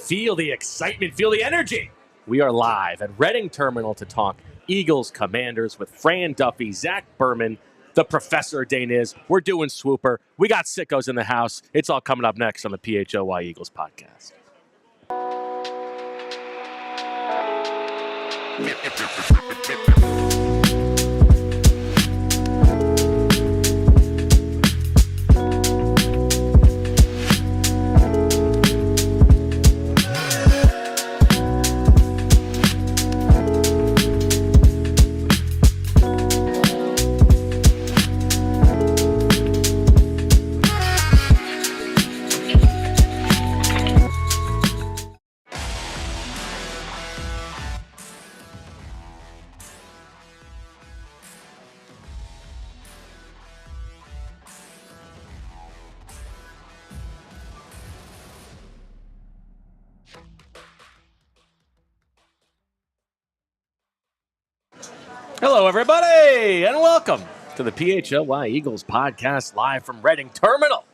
Feel the excitement, feel the energy. We are live at Reading Terminal to talk Eagles Commanders with Fran Duffy, Zack Baun, the Professor Deniz. We're doing Swooper. We got sickos in the house. It's all coming up next on the PHLY Eagles podcast. Hello, everybody, and welcome to the PHLY Eagles podcast live from Reading Terminal.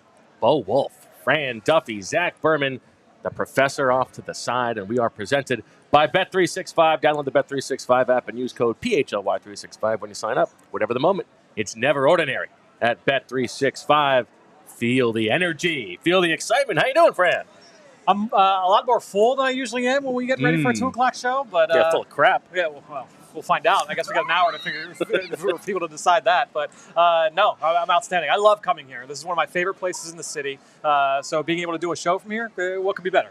Bo Wulf, Fran Duffy, Zack Baun, the Professor off to the side, and we are presented by Bet365. Download the Bet365 app and use code PHLY365 when you sign up. Whatever the moment, it's never ordinary at Bet365. Feel the energy, feel the excitement. How you doing, Fran? I'm a lot more full than I usually am when we get ready for a 2 o'clock show. But yeah, full of crap. Yeah, well, we'll find out. I guess we got an hour to figure for people to decide that. But no, I'm outstanding. I love coming here. This is one of my favorite places in the city. So being able to do a show from here, what could be better?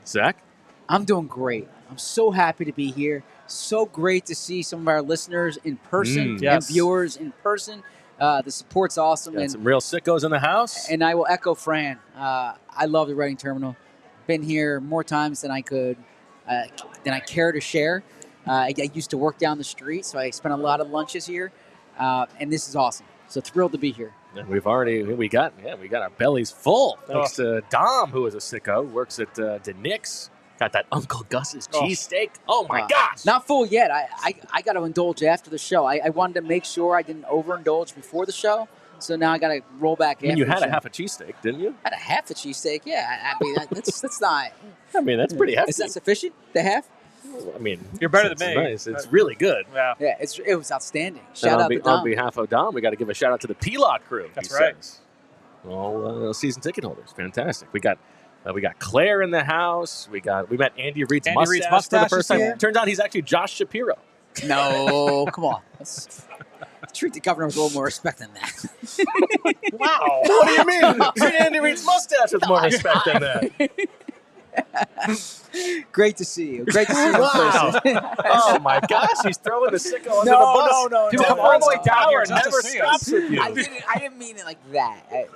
Zach? I'm doing great. I'm so happy to be here. So great to see some of our listeners in person and viewers in person. The support's awesome. Got some real sickos in the house. And I will echo Fran. I love the Reading Terminal. Been here more times than I care to share. I used to work down the street, so I spent a lot of lunches here, and this is awesome. So thrilled to be here. And we got our bellies full thanks to Dom, who is a sicko, works at Denix. Got that Uncle Gus's cheesesteak. Oh my gosh! Not full yet. I got to indulge after the show. I wanted to make sure I didn't overindulge before the show. So now I got to roll back in. You had a half a cheesesteak, didn't you? I had a half a cheesesteak, yeah. I mean, that's not. I mean, that's pretty hefty. Is that sufficient? The half? I mean, you're better than me. Nice. It's really good. Yeah, it was outstanding. Shout out to Dom. On behalf of Dom, we got to give a shout out to the PHLY crew. That's right. Says. All season ticket holders, fantastic. We got Claire in the house. We met Andy Reid's mustache for the first time. Turns out he's actually Josh Shapiro. No, come on. Let's treat the governor with a little more respect than that. Wow. What do you mean? Treat Andy Reid's mustache with more respect than that. Great to see you. Great to see you in person. Oh my gosh, he's throwing the sicko under the bus. No. People come all the way down here and never stops with you. I didn't mean it like that.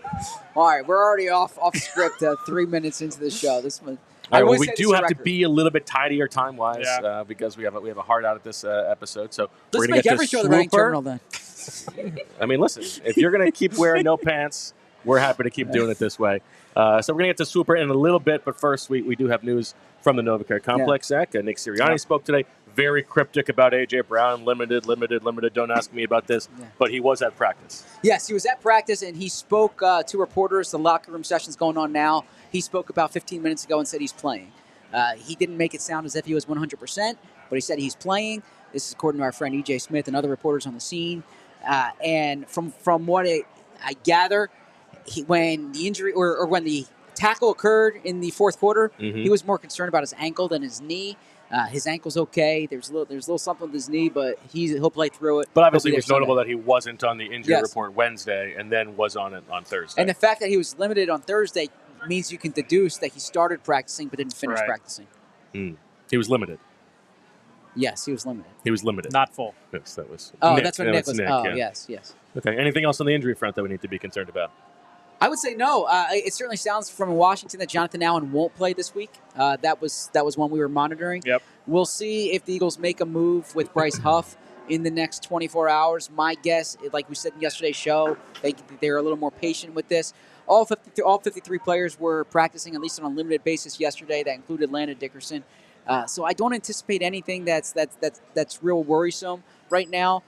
All right, we're already off script 3 minutes into the show. This one. All right, well, we do have to be a little bit tidier time-wise because we have a hard out at this episode. So let's we're make get every show the Reading Terminal then. I mean, listen, if you're going to keep wearing no pants, we're happy to keep doing it this way. So we're going to get to Swooper in a little bit, but first we do have news from the NovaCare Complex, Zach. Nick Sirianni spoke today, very cryptic about A.J. Brown, limited. Don't ask me about this, but he was at practice. Yes, he was at practice, and he spoke to reporters. The locker room session's going on now. He spoke about 15 minutes ago and said he's playing. He didn't make it sound as if he was 100%, but he said he's playing. This is according to our friend E.J. Smith and other reporters on the scene. And from what I gather, when the injury or when the tackle occurred in the fourth quarter, he was more concerned about his ankle than his knee. His ankle's okay. There's a little something with his knee, but he'll play through it. But obviously, it was notable that he wasn't on the injury report Wednesday and then was on it on Thursday. And the fact that he was limited on Thursday means you can deduce that he started practicing but didn't finish practicing. He was limited. Yes, he was limited. He was limited. Not full. Yes, that was. Oh, Nick. that's what Nick was. Nick, yes. Okay. Anything else on the injury front that we need to be concerned about? I would say no. It certainly sounds from Washington that Jonathan Allen won't play this week. That was one we were monitoring. Yep. We'll see if the Eagles make a move with Bryce Huff in the next 24 hours. My guess, like we said in yesterday's show, they're a little more patient with this. All 53 players were practicing, at least on a limited basis yesterday. That included Landon Dickerson. So I don't anticipate anything that's real worrisome right now.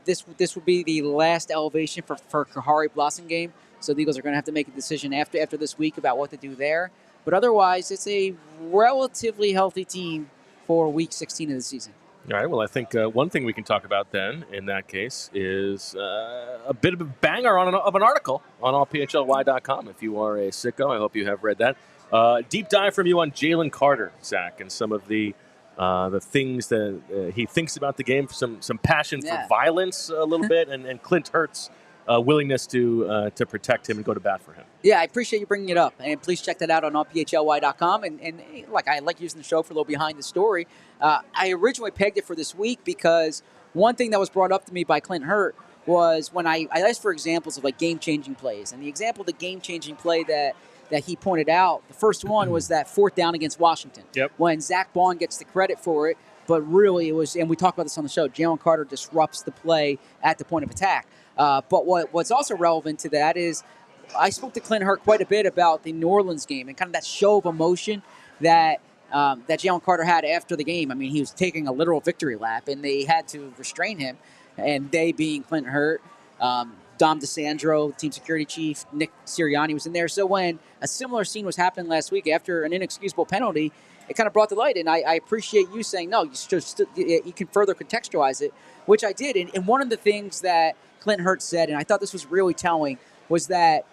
This would be the last elevation for Kahari Blasingame. So the Eagles are going to have to make a decision after this week about what to do there. But otherwise, it's a relatively healthy team for Week 16 of the season. All right, well, I think one thing we can talk about then, in that case, is a bit of a banger of an article on allphly.com. If you are a sicko, I hope you have read that. Deep dive from you on Jalen Carter, Zach, and some of the things that he thinks about the game, some passion for violence a little bit, and Clint Hurts' willingness to protect him and go to bat for him. Yeah, I appreciate you bringing it up, and please check that out on allphly.com. And like I like using the show for a little behind the story. I originally pegged it for this week because one thing that was brought up to me by Clint Hurt was when I asked for examples of like game-changing plays, and the example of the game-changing play that he pointed out, the first one was that 4th down against Washington, when Zack Baun gets the credit for it, but really it was, and we talked about this on the show, Jalen Carter disrupts the play at the point of attack. But what's also relevant to that is I spoke to Clint Hurt quite a bit about the New Orleans game and kind of that show of emotion that Jalen Carter had after the game. I mean, he was taking a literal victory lap, and they had to restrain him, and they being Clint Hurt, Dom DeSandro, team security chief, Nick Sirianni was in there. So when a similar scene was happening last week after an inexcusable penalty, it kind of brought to light, and I appreciate you saying, no, you can further contextualize it, which I did. And one of the things that Clint Hurt said, and I thought this was really telling, was that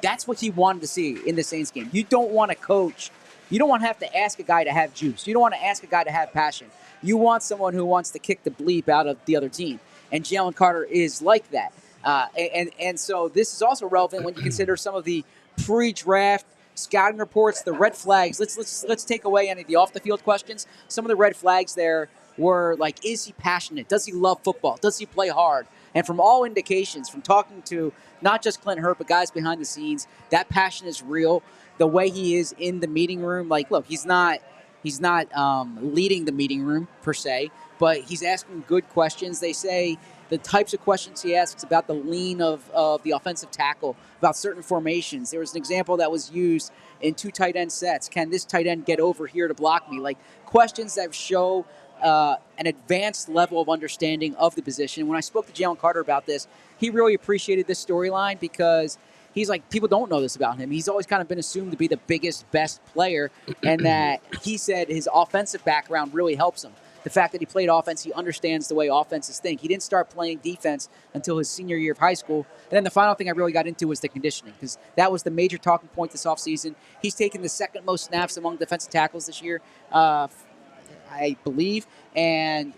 that's what he wanted to see in the Saints game. You don't want to coach. You don't want to have to ask a guy to have juice. You don't want to ask a guy to have passion. You want someone who wants to kick the bleep out of the other team. And Jalen Carter is like that. And so this is also relevant when you consider some of the pre-draft scouting reports, the red flags. Let's take away any of the off-the-field questions. Some of the red flags there were like, is he passionate? Does he love football? Does he play hard? And from all indications, from talking to not just Clint Hurt, but guys behind the scenes, that passion is real. The way he is in the meeting room, like, look, he's not leading the meeting room per se, but he's asking good questions. They say the types of questions he asks about the lean of the offensive tackle, about certain formations. There was an example that was used in 2 tight end sets. Can this tight end get over here to block me? Like questions that show an advanced level of understanding of the position. When I spoke to Jalen Carter about this, he really appreciated this storyline because he's like, people don't know this about him. He's always kind of been assumed to be the biggest, best player, and that he said his offensive background really helps him. The fact that he played offense, he understands the way offenses think. He didn't start playing defense until his senior year of high school. And then the final thing I really got into was the conditioning, because that was the major talking point this offseason. He's taken the 2nd most snaps among defensive tackles this year, I believe, and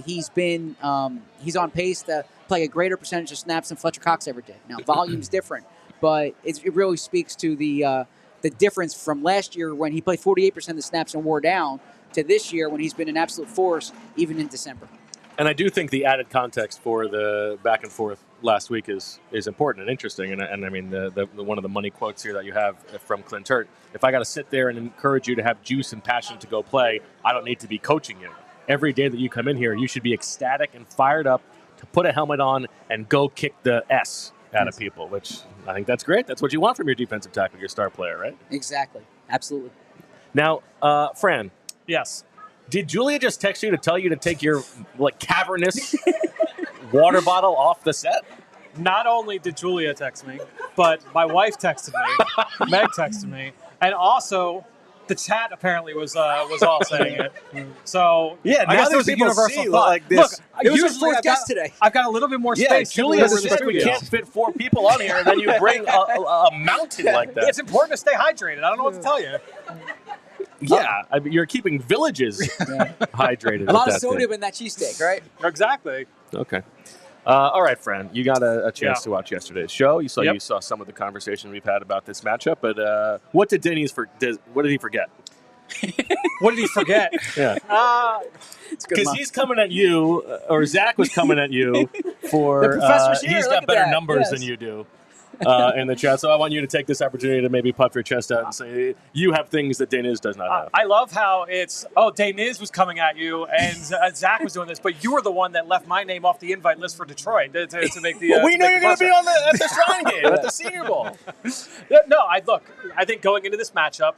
he's been he's on pace to play a greater percentage of snaps than Fletcher Cox ever did. Now, volume's different, but it really speaks to the difference from last year when he played 48% of the snaps and wore down to this year when he's been an absolute force even in December. And I do think the added context for the back and forth last week is important and interesting. And I mean, the one of the money quotes here that you have from Clint Hurt, if I got to sit there and encourage you to have juice and passion to go play, I don't need to be coaching you. Every day that you come in here, you should be ecstatic and fired up to put a helmet on and go kick the S out of people, which I think that's great. That's what you want from your defensive tackle, your star player, right? Exactly. Absolutely. Now, Fran. Yes. Did Julia just text you to tell you to take your cavernous water bottle off the set? Not only did Julia text me, but my wife texted me, Meg texted me, and also the chat apparently was all saying it. So yeah, I guess there's there's a universal thought. like this. Look, It was usually our fourth guest today. I've got a little bit more space. Yeah, Julia than said we can't fit 4 people on here, and then you bring a mountain like that. It's important to stay hydrated. I don't know what to tell you. Yeah, I mean, you're keeping villages hydrated. A lot of that sodium thing. in that cheesesteak, right? Exactly. Okay. All right, Fran. You got a chance to watch yesterday's show. You saw some of the conversation we've had about this matchup. But what did Deniz what did he forget? What did he forget? Yeah. Because he's coming at you, or Zach was coming at you for The professor's here, he's look got at better that. numbers Yes. than you do. In the chat. So I want you to take this opportunity to maybe puff your chest out and say you have things that Deniz does not have. I love how Deniz was coming at you and Zach was doing this, but you were the one that left my name off the invite list for Detroit to make the. We know you're going to be on at the Shrine Game, at the Senior Bowl. No, I think going into this matchup,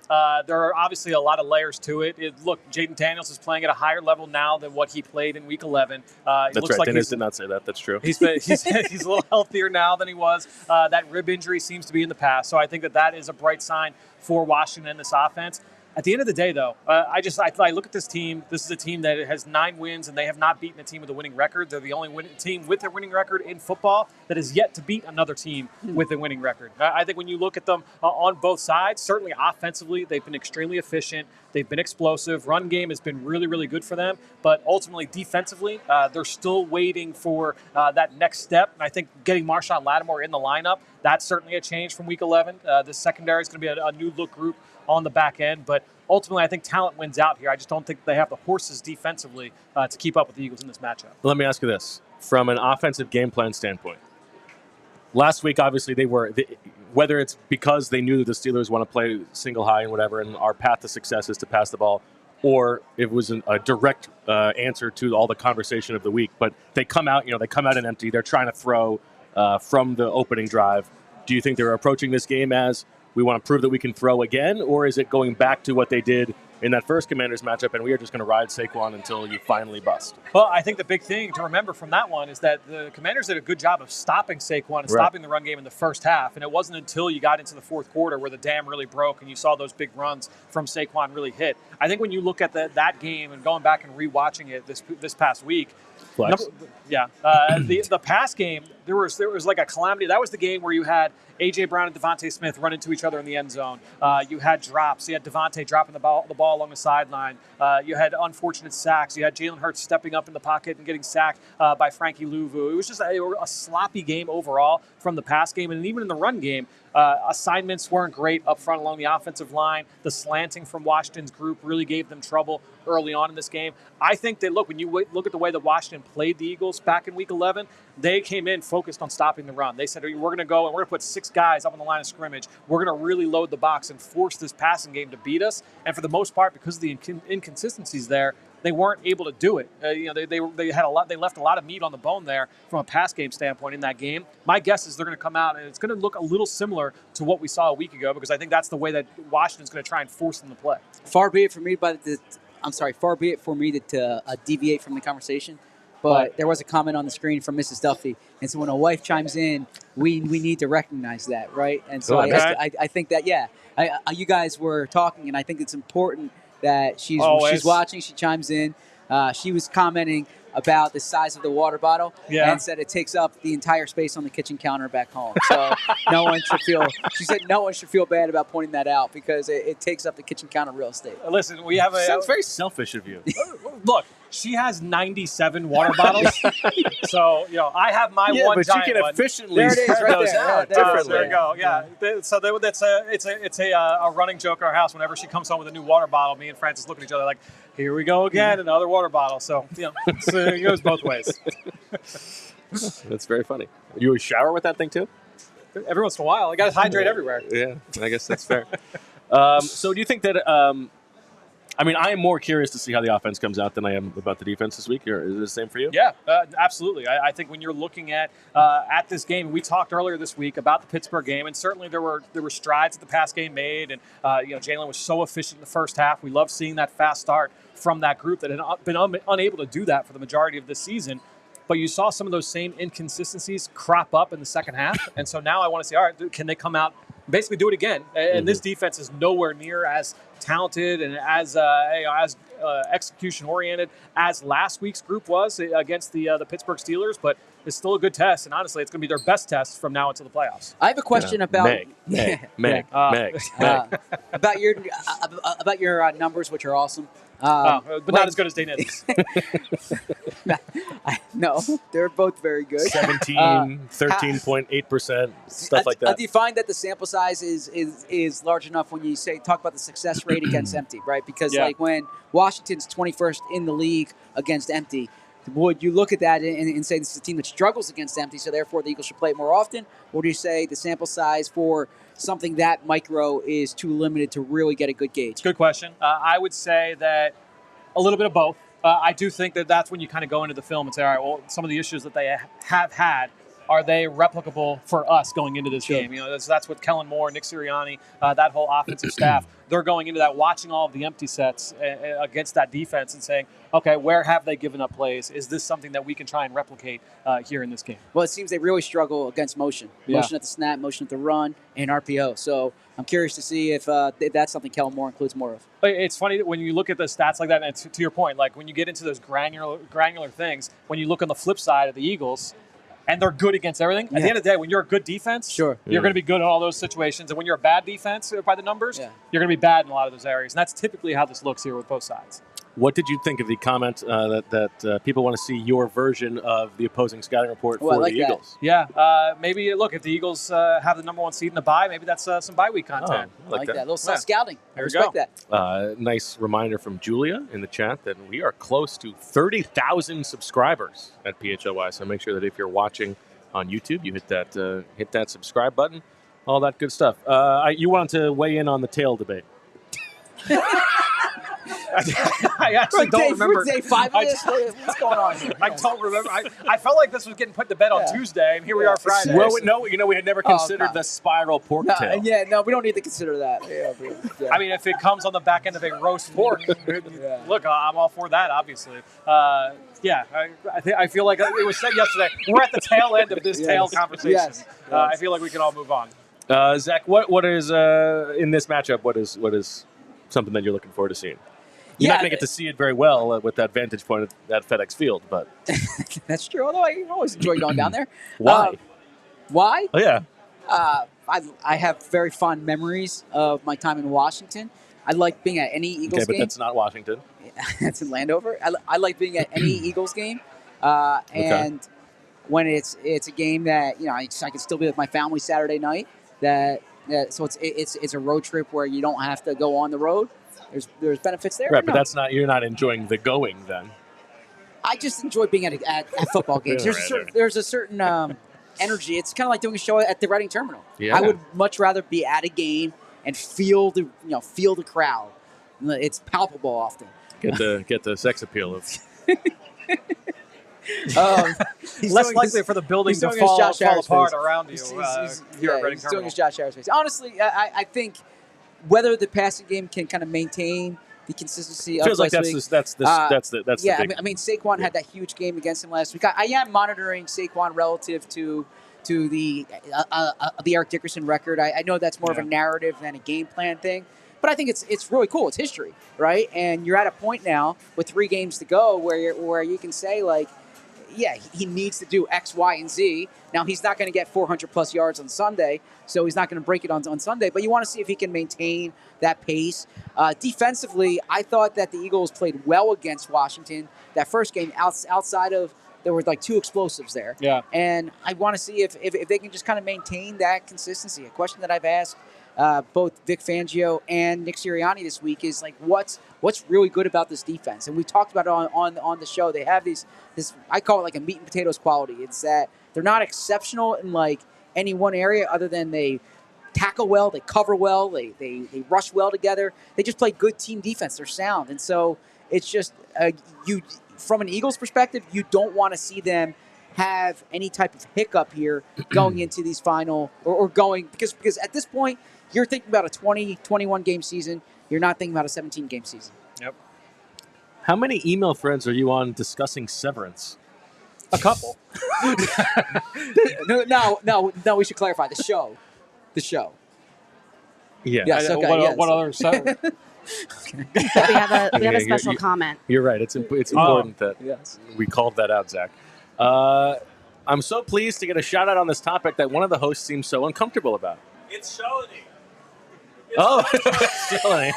there are obviously a lot of layers to it. Look, Jayden Daniels is playing at a higher level now than what he played in Week 11. That's right. Deniz did not say that. That's true. He's a little healthier now than he was. That rib injury seems to be in the past, so I think that is a bright sign for Washington and this offense. At the end of the day, though, I look at this team. This is a team that has 9 wins, and they have not beaten a team with a winning record. They're the only team with a winning record in football that has yet to beat another team with a winning record. I think when you look at them on both sides, certainly offensively, they've been extremely efficient. They've been explosive. Run game has been really, really good for them. But ultimately, defensively, they're still waiting for that next step. And I think getting Marshawn Lattimore in the lineup, that's certainly a change from Week 11. This secondary is going to be a new look group on the back end, but ultimately I think talent wins out here. I just don't think they have the horses defensively to keep up with the Eagles in this matchup. Let me ask you this. From an offensive game plan standpoint, last week obviously whether it's because they knew that the Steelers want to play single high and whatever, and our path to success is to pass the ball, or it was a direct answer to all the conversation of the week, but they come out and empty. They're trying to throw from the opening drive. Do you think they're approaching this game as we want to prove that we can throw again, or is it going back to what they did in that first Commanders matchup, and we are just going to ride Saquon until you finally bust? Well, I think the big thing to remember from that one is that the Commanders did a good job of stopping Saquon and stopping the run game in the first half, and it wasn't until you got into the fourth quarter where the dam really broke and you saw those big runs from Saquon really hit. I think when you look at that game and going back and rewatching it this past week, the pass game, there was like a calamity. That was the game where you had A.J. Brown and Devontae Smith run into each other in the end zone. You had drops. You had Devontae dropping the ball along the sideline. You had unfortunate sacks. You had Jalen Hurts stepping up in the pocket and getting sacked by Frankie Louvu. It was just a sloppy game overall from the pass game. And even in the run game, assignments weren't great up front along the offensive line. The slanting from Washington's group really gave them trouble early on in this game. I think that, when you look at the way that Washington played the Eagles back in Week 11, they came in focused on stopping the run. They said, we're going to go and we're going to put 6 guys up on the line of scrimmage. We're going to really load the box and force this passing game to beat us. And for the most part, because of the inconsistencies there, they weren't able to do it. They left a lot of meat on the bone there from a pass game standpoint in that game. My guess is they're going to come out and it's going to look a little similar to what we saw a week ago, because I think that's the way that Washington's going to try and force them to play. Far be it for me to deviate from the conversation, but there was a comment on the screen from Mrs. Duffy, and so when a wife chimes in, we need to recognize that, right? And so I think that you guys were talking, and I think it's important that she's watching. She chimes in. She was commenting about the size of the water bottle and said it takes up the entire space on the kitchen counter back home. So she said no one should feel bad about pointing that out, because it takes up the kitchen counter real estate. Listen, we have Sounds very selfish of you. Look, she has 97 water bottles. So, I have my one giant one. But you can efficiently spread those out differently. There you go. Yeah. So it's a running joke in our house. Whenever she comes home with a new water bottle, me and Francis look at each other like, here we go again, another water bottle. So, it goes both ways. That's very funny. You shower with that thing too? Every once in a while. I got to hydrate everywhere. Yeah, I guess that's fair. So do you think that I am more curious to see how the offense comes out than I am about the defense this week. Or is it the same for you? Yeah, absolutely. I think when you're looking at this game, we talked earlier this week about the Pittsburgh game, and certainly there were strides that the pass game made, and Jalen was so efficient in the first half. We love seeing that fast start from that group that had been unable to do that for the majority of this season. But you saw some of those same inconsistencies crop up in the second half, and so now I want to see, all right, can they come out, basically do it again? And this defense is nowhere near as talented and as execution oriented as last week's group was against the Pittsburgh Steelers, but it's still a good test, and honestly, it's going to be their best test from now until the playoffs. I have a question about Meg. about your numbers, which are awesome. But not as good as Daniels. No, they're both very good. 13.8%, stuff like that. Do you find that the sample size is large enough when you talk about the success rate against empty, right? Because when Washington's 21st in the league against empty, would you look at that and say this is a team that struggles against empty, so therefore the Eagles should play it more often? Or do you say the sample size for something that micro is too limited to really get a good gauge? Good question. I would say that a little bit of both. I do think that that's when you kind of go into the film and say, all right, well, some of the issues that they have had are they replicable for us going into this game? You know, that's what Kellen Moore, Nick Sirianni, that whole offensive staff, they're going into that, watching all of the empty sets against that defense and saying, okay, where have they given up plays? Is this something that we can try and replicate here in this game? Well, it seems they really struggle against motion. Motion at the snap, motion at the run, and RPO. So I'm curious to see if that's something Kellen Moore includes more of. It's funny that when you look at the stats like that, and to your point, like when you get into those granular things, when you look on the flip side of the Eagles, and they're good against everything. At the end of the day, when you're a good defense, you're going to be good in all those situations. And when you're a bad defense, by the numbers, you're going to be bad in a lot of those areas. And that's typically how this looks here with both sides. What did you think of the comment that people want to see your version of the opposing scouting report for the Eagles? Yeah, maybe, look, if the Eagles have the number 1 seed in the bye, maybe that's some bye week content. I like that. A little self-scouting. I respect that. Nice reminder from Julia in the chat that we are close to 30,000 subscribers at PHLY. So make sure that if you're watching on YouTube, you hit that subscribe button, all that good stuff. You wanted to weigh in on the tail debate. I actually don't remember. Day 5 of this? What's going on here? I don't remember. I felt like this was getting put to bed on Tuesday, and here we are Friday. Well, no, we had never considered the spiral pork tail. Yeah, we don't need to consider that. I mean, if it comes on the back end of a roast pork, look, I'm all for that, obviously. I feel like it was said yesterday, we're at the tail end of this tail conversation. I feel like we can all move on. Zach, what is in this matchup? What is something that you're looking forward to seeing? You're not going to get to see it very well with that vantage point at FedEx Field, but that's true. Although I always enjoy going down there. Why? Why? Oh yeah. I have very fond memories of my time in Washington. I like being at any Eagles game. Okay, but that's not Washington. That's in Landover. I like being at any Eagles game, and when it's a game that I can still be with my family Saturday night. So it's a road trip where you don't have to go on the road. There's benefits there. Right, but you're not enjoying the going then. I just enjoy being at football games. There's a certain energy. It's kind of like doing a show at the Reading Terminal. Yeah. I would much rather be at a game and feel the crowd. It's palpable often. Get the sex appeal of. Less likely for the building to fall apart around you. He's doing his Josh Harris face. Honestly, I think whether the passing game can kind of maintain the consistency of feels like last week. That's the big. I mean, Saquon had that huge game against him last week. I am monitoring Saquon relative to the Eric Dickerson record. I know that's more of a narrative than a game plan thing. But I think it's really cool. It's history, right? And you're at a point now with 3 games to go where you can say, like, he needs to do X, Y, and Z. Now, he's not going to get 400-plus yards on Sunday, so he's not going to break it on Sunday. But you want to see if he can maintain that pace. Defensively, I thought that the Eagles played well against Washington. That first game, outside of there were like 2 explosives there. Yeah. And I want to see if they can just kind of maintain that consistency. A question that I've asked both Vic Fangio and Nick Sirianni this week is like, what's really good about this defense? And we talked about it on the show. They have this I call it like a meat and potatoes quality. It's that they're not exceptional in like any one area other than they tackle well, they cover well, they rush well together. They just play good team defense. They're sound. And so it's just from an Eagles perspective, you don't want to see them have any type of hiccup here going into these final or going because at this point you're thinking about a 20-21 game season. You're not thinking about a 17-game season. Yep. How many email threads are you on discussing severance? A couple. No, we should clarify. The show. Yeah. Yes, What other severance? We have a special comment. You're right. It's important that we called that out, Zach. I'm so pleased to get a shout out on this topic that one of the hosts seems so uncomfortable about. It's Shalini. Shalini.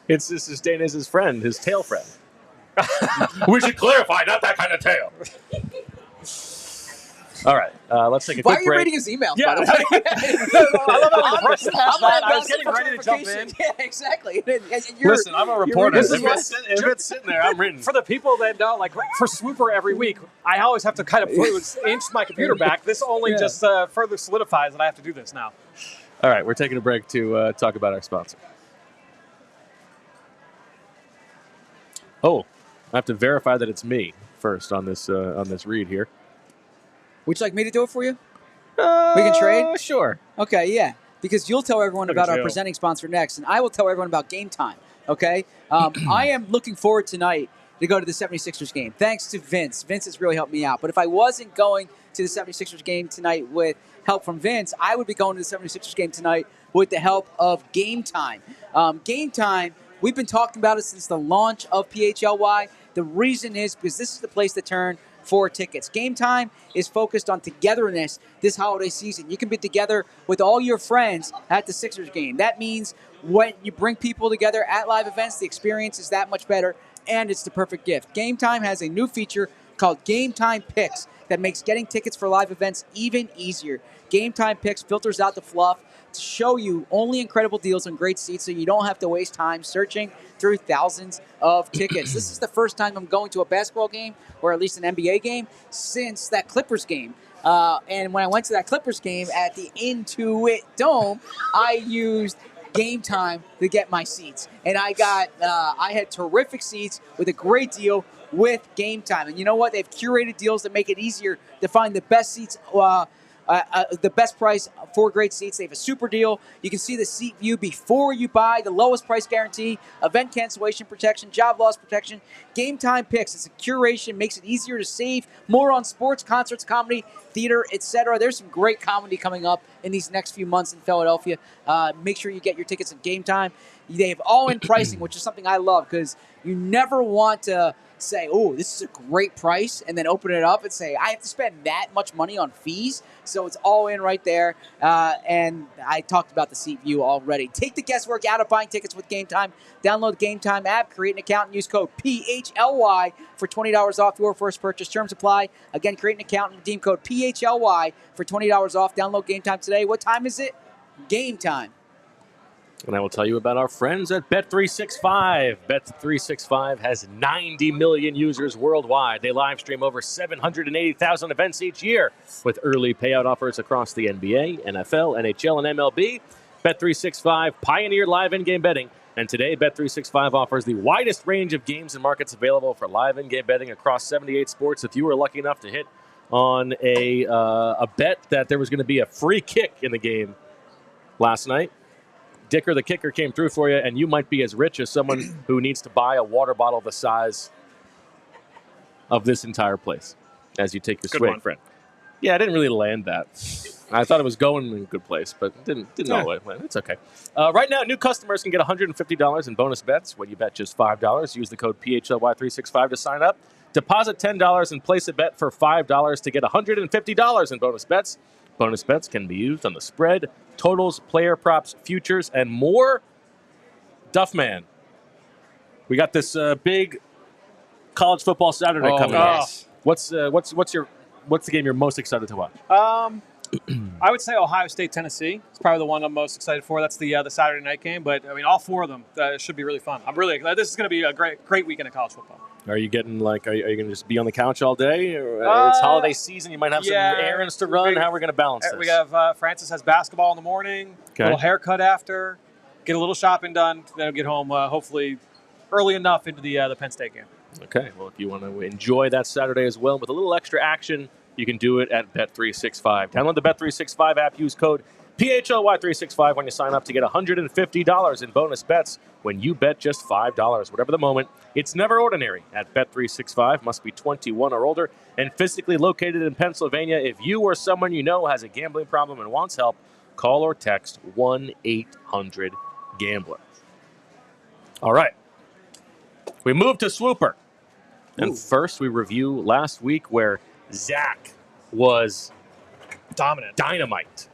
This is Daniz's friend, his tail friend. We should clarify, not that kind of tail. All right, let's take a quick break. Why are you reading his emails, by the way? I love how the person has that. I was getting ready to jump in. Yeah, exactly. Listen, I'm a reporter. If it's sitting there, I'm reading. For the people that know, like for Swooper every week, I always have to kind of inch my computer back. This only just further solidifies that I have to do this now. All right, we're taking a break to talk about our sponsor. Oh, I have to verify that it's me first on this read here. Would you like me to do it for you? We can trade? Sure. Okay, yeah. Because you'll tell everyone about our chill. presenting sponsor next, and I will tell everyone about Game Time, okay? I am looking forward tonight to go to the 76ers game, thanks to Vince. Vince has really helped me out. But if I wasn't going to the 76ers game tonight with help from Vince, I would be going to the 76ers game tonight with the help of Game Time. Game Time, we've been talking about it since the launch of PHLY. The reason is because this is the place to turn for tickets. Game Time is focused on togetherness this holiday season. You can be together with all your friends at the Sixers game. That means when you bring people together at live events, the experience is that much better, and it's the perfect gift. Game Time has a new feature called Game Time Picks that makes getting tickets for live events even easier. Game Time Picks filters out the fluff to show you only incredible deals on great seats so you don't have to waste time searching through thousands of tickets. This is the first time I'm going to a basketball game, or at least an NBA game, since that Clippers game. And when I went to that Clippers game at the Intuit Dome, I used Game Time to get my seats. And I had terrific seats with a great deal with Game Time. And you know what? They've curated deals that make it easier to find the best seats, the best price for great seats. They have a super deal. You can see the seat view before you buy, the lowest price guarantee, event cancellation protection, job loss protection. Game Time Picks. It's a curation, makes it easier to save. More on sports, concerts, comedy, theater, etc. There's some great comedy coming up in these next few months in Philadelphia. Make sure you get your tickets at Game Time. They have all-in pricing, which is something I love because you never want to say, oh, this is a great price, and then open it up and say, I have to spend that much money on fees. So it's all in right there. And I talked about the seat view already. Take the guesswork out of buying tickets with Game Time. Download the Game Time app, create an account, and use code PHLY for $20 off your first purchase. Terms apply. Again, create an account and redeem code PHLY for $20 off. Download Game Time today. What time is it? Game Time. And I will tell you about our friends at Bet365. Bet365 has 90 million users worldwide. They live stream over 780,000 events each year with early payout offers across the NBA, NFL, NHL, and MLB. Bet365 pioneered live in-game betting. And today, Bet365 offers the widest range of games and markets available for live in-game betting across 78 sports. If you were lucky enough to hit on a bet that there was going to be a free kick in the game last night, Dicker the kicker came through for you, and you might be as rich as someone who needs to buy a water bottle the size of this entire place as you take your swing, friend. Yeah, I didn't really land that. I thought it was going in a good place, but didn't know it. It's okay. Right now, new customers can get $150 in bonus bets when you bet just $5. Use the code PHLY365 to sign up. Deposit $10 and place a bet for $5 to get $150 in bonus bets. Bonus bets can be used on the spread, totals, player props, futures, and more. Duffman, we got this big college football Saturday coming up. What's the game you're most excited to watch? I would say Ohio State, Tennessee. It's probably the one I'm most excited for. That's the Saturday night game. But I mean, all four of them should be really fun. I'm really excited. This is going to be a great weekend of college football. Are you getting are you going to just be on the couch all day? Or, it's holiday season. You might have some errands to run. How are we going to balance this? We have Francis has basketball in the morning. A little haircut after. Get a little shopping done. Then get home hopefully early enough into the Penn State game. Okay. Well, if you want to enjoy that Saturday as well with a little extra action, you can do it at Bet365. Download the Bet365 app. Use code PHLY365 when you sign up to get $150 in bonus bets when you bet just $5. Whatever the moment, it's never ordinary at Bet365. Must be 21 or older and physically located in Pennsylvania. If you or someone you know has a gambling problem and wants help, call or text 1-800-GAMBLER. All right. We move to Swooper. And first, we review last week where Zach was dynamite.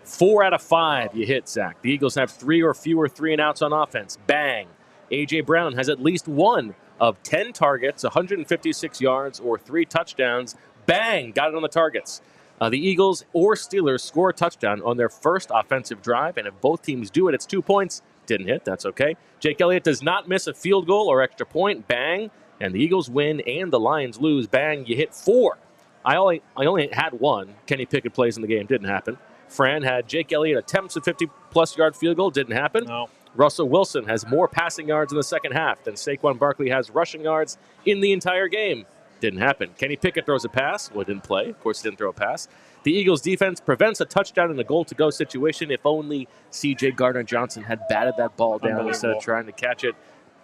4 out of 5 you hit, Zach. The Eagles have 3 or fewer 3-and-outs on offense. Bang. A.J. Brown has at least one of 10 targets, 156 yards, or 3 touchdowns. Bang. Got it on the targets. The Eagles or Steelers score a touchdown on their first offensive drive, and if both teams do it, it's 2 points. Didn't hit. That's okay. Jake Elliott does not miss a field goal or extra point. Bang. And the Eagles win and the Lions lose. Bang. You hit 4. I only had 1. Kenny Pickett plays in the game. Didn't happen. Fran had Jake Elliott attempts a 50-plus yard field goal. Didn't happen. No. Russell Wilson has more passing yards in the second half than Saquon Barkley has rushing yards in the entire game. Didn't happen. Kenny Pickett throws a pass. Well, didn't play. Of course, he didn't throw a pass. The Eagles' defense prevents a touchdown in a goal-to-go situation. If only C.J. Gardner-Johnson had batted that ball down instead of trying to catch it,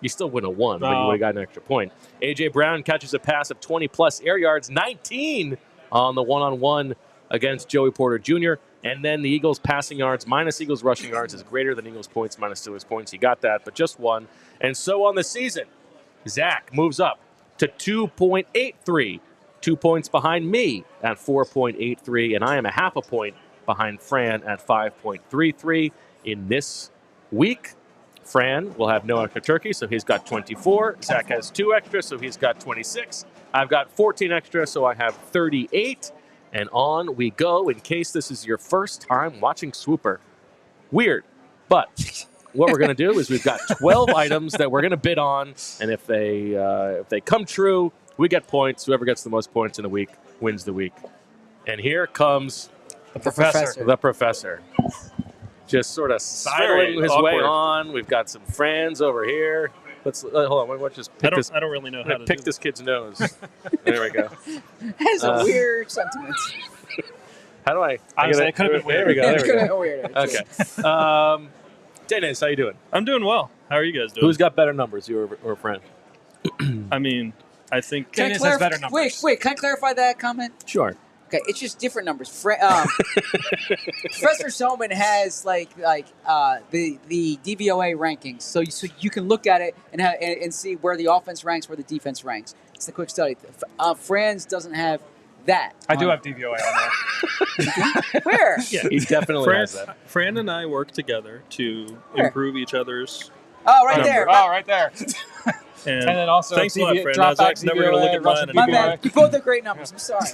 you still wouldn't have won, but you would have gotten an extra point. A.J. Brown catches a pass of 20-plus air yards, 19 on the one-on-one against Joey Porter Jr., and then the Eagles' passing yards minus Eagles' rushing yards is greater than Eagles' points minus Steelers' points. He got that, but just one. And so on the season, Zach moves up to 2.83, 2 points behind me at 4.83, and I am a half a point behind Fran at 5.33. In this week, Fran will have no extra turkey, so he's got 24. Zach has 2 extra, so he's got 26. I've got 14 extra, so I have 38. And on we go. In case this is your first time watching Swooper, weird, but what we're going to do is we've got 12 items that we're going to bid on, and if they come true, we get points. Whoever gets the most points in the week wins the week. And here comes The professor. the professor. Just sort of sidling his way on. We've got some friends over here. Let's hold on. Let's just pick this. I don't really know how to pick this kid's nose. There we go. That's a weird sentiment. How do I? Honestly, it could have been weird. There we go. It's There we gonna go. be weird. Okay. Deniz, how you doing? I'm doing well. How are you guys doing? Who's got better numbers, you or Fran? I mean, I think Can I Deniz has better numbers. Wait. Can I clarify that comment? Sure. Okay, it's just different numbers. Professor Selman has the DVOA rankings, so you can look at it and see where the offense ranks, where the defense ranks. It's a quick study. Fran's doesn't have that. I do have DVOA on there. Where? yeah, He definitely has that. Fran and I work together to Where? improve each other's. Oh, right there. Oh, right there. And, And then also thanks a lot, Fran. I was never going to look at mine My anymore. bad. You both have great numbers. I'm sorry.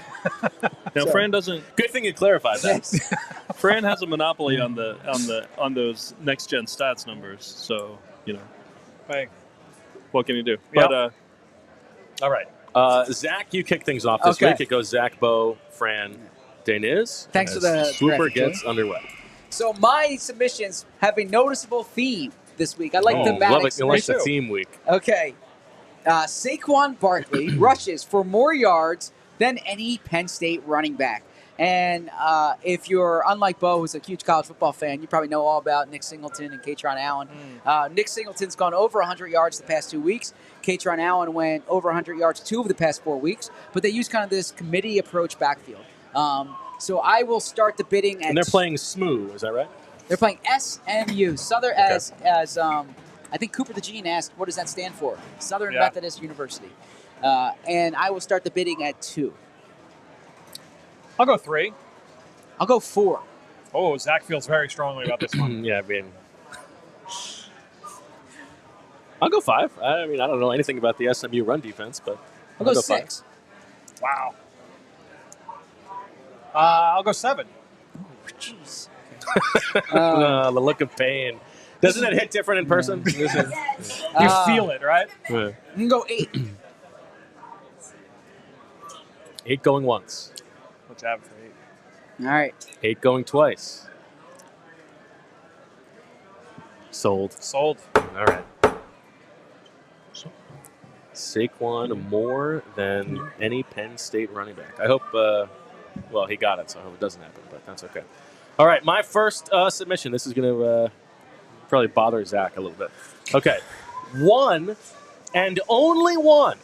Now, Sorry. Fran doesn't. Good thing you clarified that. Yes. Fran has a monopoly on those next gen stats numbers. So Hey. what can you do? Yep. But All right. Zach, you kick things off this Okay. week. It goes Zach, Bo, Fran, Deniz. Thanks for as the Swooper graphic, gets Joey. underway. So my submissions have a noticeable theme this week. I like Love thematic it. You like the submissions. theme week. Okay. Saquon Barkley rushes for more yards than any Penn State running back. And if you're, unlike Bo, who's a huge college football fan, you probably know all about Nick Singleton and Katron Allen. Nick Singleton's gone over 100 yards the past 2 weeks. Katron Allen went over 100 yards 2 of the past 4 weeks. But they use kind of this committee approach backfield. So I will start the bidding at... And they're playing SMU, is that right? They're playing SMU. Southern, as I think Cooper the Gene asked, what does that stand for? Southern Methodist University. And I will start the bidding at 2. I'll go 3. I'll go 4. Oh, Zach feels very strongly about this one. Yeah, I mean, I'll go 5. I mean, I don't know anything about the SMU run defense, but I'll go 5. 6. Wow. I'll go 7. Jeez. The look of pain. Doesn't it hit different in person? You feel it, right? Yeah. I'm going to go 8. 8 going once. What's that for 8? All right. 8 going twice. Sold. Sold. All right. Saquon more than any Penn State running back. I hope, well, he got it, so I hope it doesn't happen, but that's okay. All right, my first submission. This is going to probably bother Zach a little bit. Okay. One and only one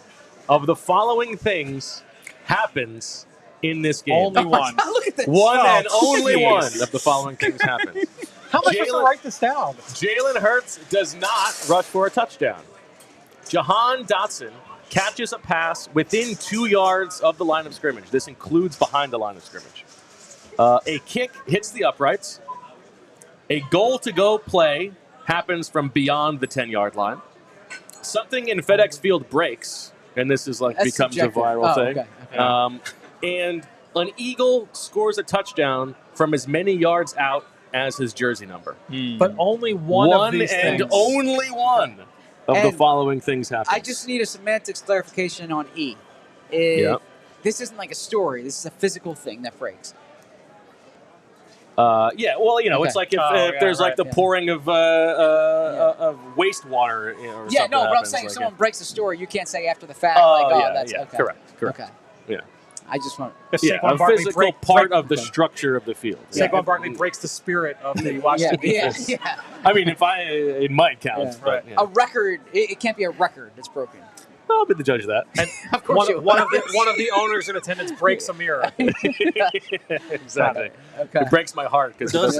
of the following things happens in this game. Only one. Look at this. One Oh, and only jeez. one of the following things happens. How am I supposed to write this down? Jalen Hurts does not rush for a touchdown. Jahan Dotson catches a pass within 2 yards of the line of scrimmage. This includes behind the line of scrimmage. A kick hits the uprights. A goal-to-go play happens from beyond the 10-yard line. Something in FedEx Field breaks, and this is That's becomes subjective. a viral thing. Okay. And an Eagle scores a touchdown from as many yards out as his jersey number. But only one of these and things. only one of the And following things happens. I just need a semantics clarification on E. Yep. This isn't like a story. This is a physical thing that breaks. Yeah, well, Okay. it's like if Oh, there's like the yeah. pouring of wastewater or something Yeah, no, but I'm happens, saying if like, someone breaks the story, you can't say after the fact, that's yeah, okay. correct. Okay. Yeah. I just want. If Yeah, Saquon a Barkley physical part of the Okay. structure of the field. Saquon Barkley breaks the spirit of the Washington defense. Yeah. I mean, it might count, Yeah. but Right. yeah. A record, it can't be a record that's broken. I'll be the judge of that. And Of course you one of the owners in attendance breaks a mirror. Exactly. Okay. It breaks my heart because Does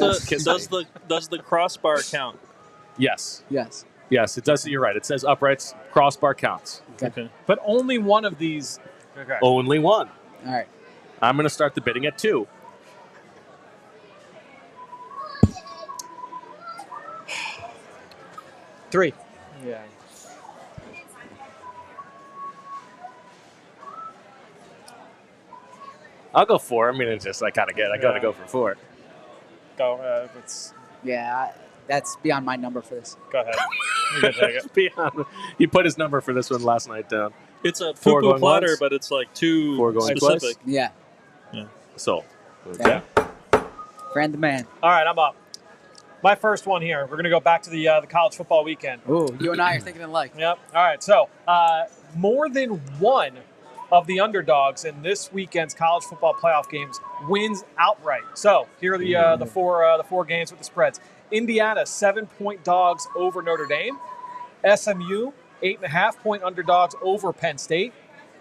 the crossbar count? Yes, Yes. it does. You're right. It says uprights, crossbar counts. Okay. But only one of these. Okay. Only one. All right. I'm going to start the bidding at 2. Three. Yeah. I'll go 4. I mean, it's just I gotta go for 4. Go. Let's Yeah, that's beyond my number for this. go ahead. You can take it. Beyond, he put his number for this one last night down. It's a 4 poo-poo going platter, once. but it's like too 4 going specific. Yeah. Sold. Okay. Yeah. Fran the man. All right, I'm up. My first one here. We're going to go back to the college football weekend. Ooh, you and I are thinking alike. Yep. All right. So, more than one of the underdogs in this weekend's college football playoff games wins outright. So, here are the four games with the spreads. Indiana 7-point dogs over Notre Dame. SMU 8.5-point underdogs over Penn State.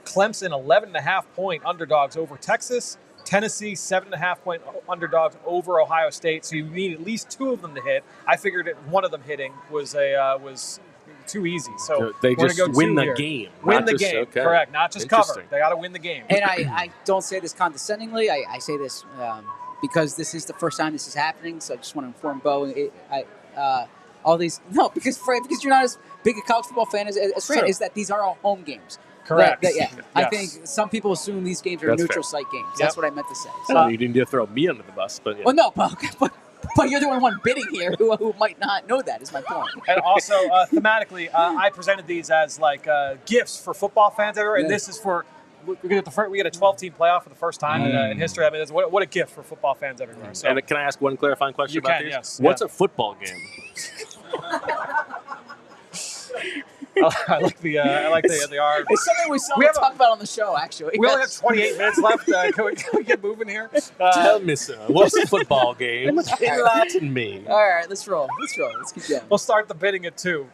Clemson 11.5-point underdogs over Texas. Tennessee 7.5-point underdogs over Ohio State. So you need at least 2 of them to hit. I figured that one of them hitting was too easy. So They we're just gonna go win 2 the here. game. Win not the just- game, okay. correct? Not just cover. Interesting. They got to win the game. And I don't say this condescendingly. I say this because this is the first time this is happening. So I just want to inform Bo. All these because you're not as big a college football fan as Fran Sure. is that these are all home games. Correct. Yeah. I Yes. think some people assume these games are That's neutral fair. site games. That's what I meant to say. So you didn't need to throw me under the bus, but yeah. Well, no, but you're the only one bidding here who might not know that. Is my point. And also, thematically, I presented these as like gifts for football fans everywhere, and Yeah. this is for we get a 12-team playoff for the first time in history. I mean, what a gift for football fans everywhere. So, And can I ask one clarifying question You about can, these? yes. What's Yeah. a football game? I like the R. It's something we We have talk about on the show. Actually, We only have 28 minutes left. Can we get moving here? Tell me, sir, what's a football game? Enlighten me. All right, let's roll. Let's keep going. We'll start the bidding at 2.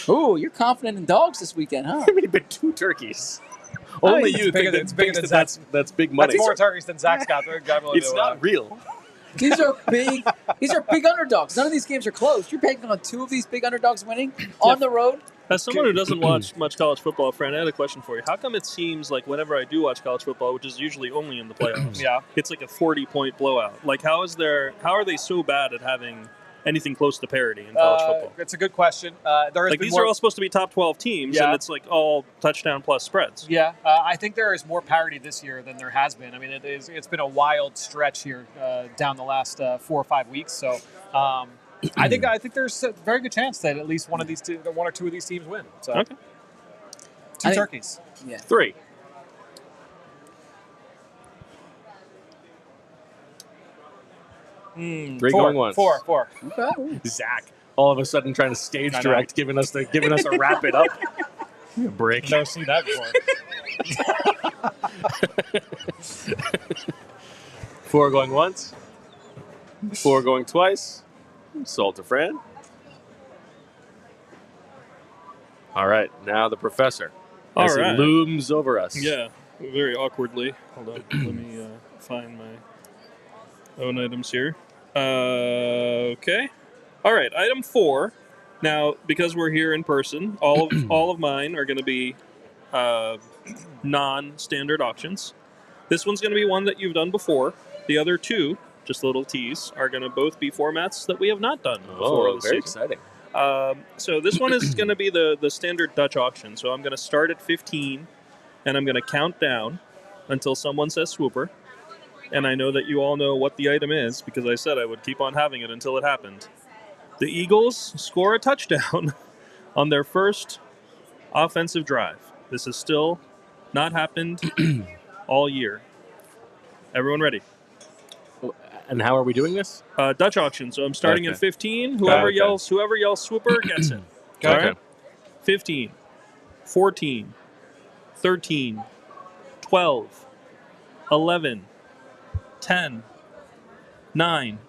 Ooh, you're confident in dogs this weekend, huh? I mean, but 2 turkeys. Only it's you bigger think than- it's bigger thinks than that's big money. That's more turkeys than Zach's got. It's not real. These are big. These are big underdogs. None of these games are close. You're banking on 2 of these big underdogs winning on the road. As someone who doesn't watch much college football, Fran, I had a question for you. How come it seems like whenever I do watch college football, which is usually only in the playoffs, Yeah. it's like a 40-point blowout? Like, how are they so bad at having anything close to parity in college football? It's a good question. There is Like, these are all supposed to be top 12 teams, Yeah. and it's like all touchdown plus spreads. Yeah, I think there is more parity this year than there has been. I mean, it's been a wild stretch here down the last 4 or 5 weeks. So I think there's a very good chance that at least one or two of these teams win. So Okay. 2 turkeys. Yeah. 3. Three Four, going once. Four. Okay. Zach, all of a sudden trying to stage I know. direct, giving us a wrap it up. Break. Never seen that before. 4 going once. 4 going twice. Sold to Fran. All right, now the professor. As All right. he looms over us. Yeah, very awkwardly. Hold on. Let me find my own items here. Okay. All right, item 4. Now, because we're here in person, all of mine are going to be non-standard auctions. This one's going to be one that you've done before. The other 2, just a little tease, are going to both be formats that we have not done before. Oh, this very season. exciting. So this one is going to be the standard Dutch auction. So I'm going to start at 15, and I'm going to count down until someone says Swooper. And I know that you all know what the item is because I said I would keep on having it until it happened. The Eagles score a touchdown on their first offensive drive. This has still not happened all year. Everyone ready? And how are we doing this? Dutch auction. So I'm starting Okay. at 15. Whoever Okay. yells Swooper gets it. All Okay. right? 15, 14, 13, 12, 11, 10, 9,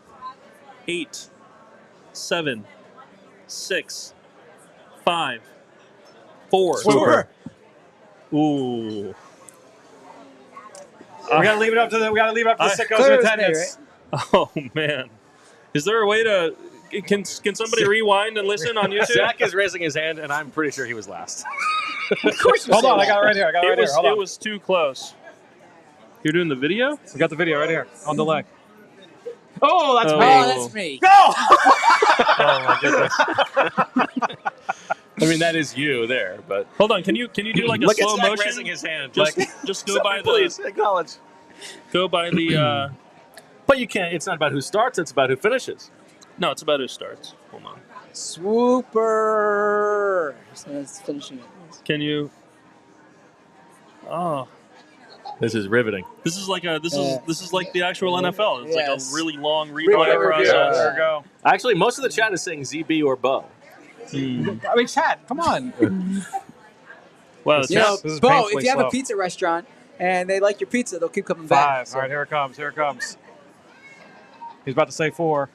8, 7, 6, 5, 4. Swooper. Ooh. We gotta leave it up to the sickos Clear in as day, attendance. Oh, man. Is there a way to... Can somebody rewind and listen on YouTube? Zach is raising his hand, and I'm pretty sure he was last. Of course you Hold say on, I that. got it right here. Hold It on. was too close. You're doing the video? We got the video right here on delay. Oh, that's Oh. me. Oh, that's me. Go! Oh, my goodness. I mean, that is you there, but Hold on, can you do like a look slow at Zach motion? raising his hand. Just go by please acknowledge. the But you can't. It's not about who starts. It's about who finishes. No, it's about who starts. Hold on. Swooper. So that's finishing it. Can you? Oh, This is riveting. this is like Yeah. this is like the actual NFL. It's Yes. like a really long Replay replay review. process. There we go. Actually, most of the chat is saying ZB or Bo. Hmm. I mean, chat, come on. Wow, the You know, chat- This is Bo, painfully if you have slow. a pizza restaurant and they like your pizza, they'll keep coming back. 5. All right, here it comes. Here it comes. He's about to say 4.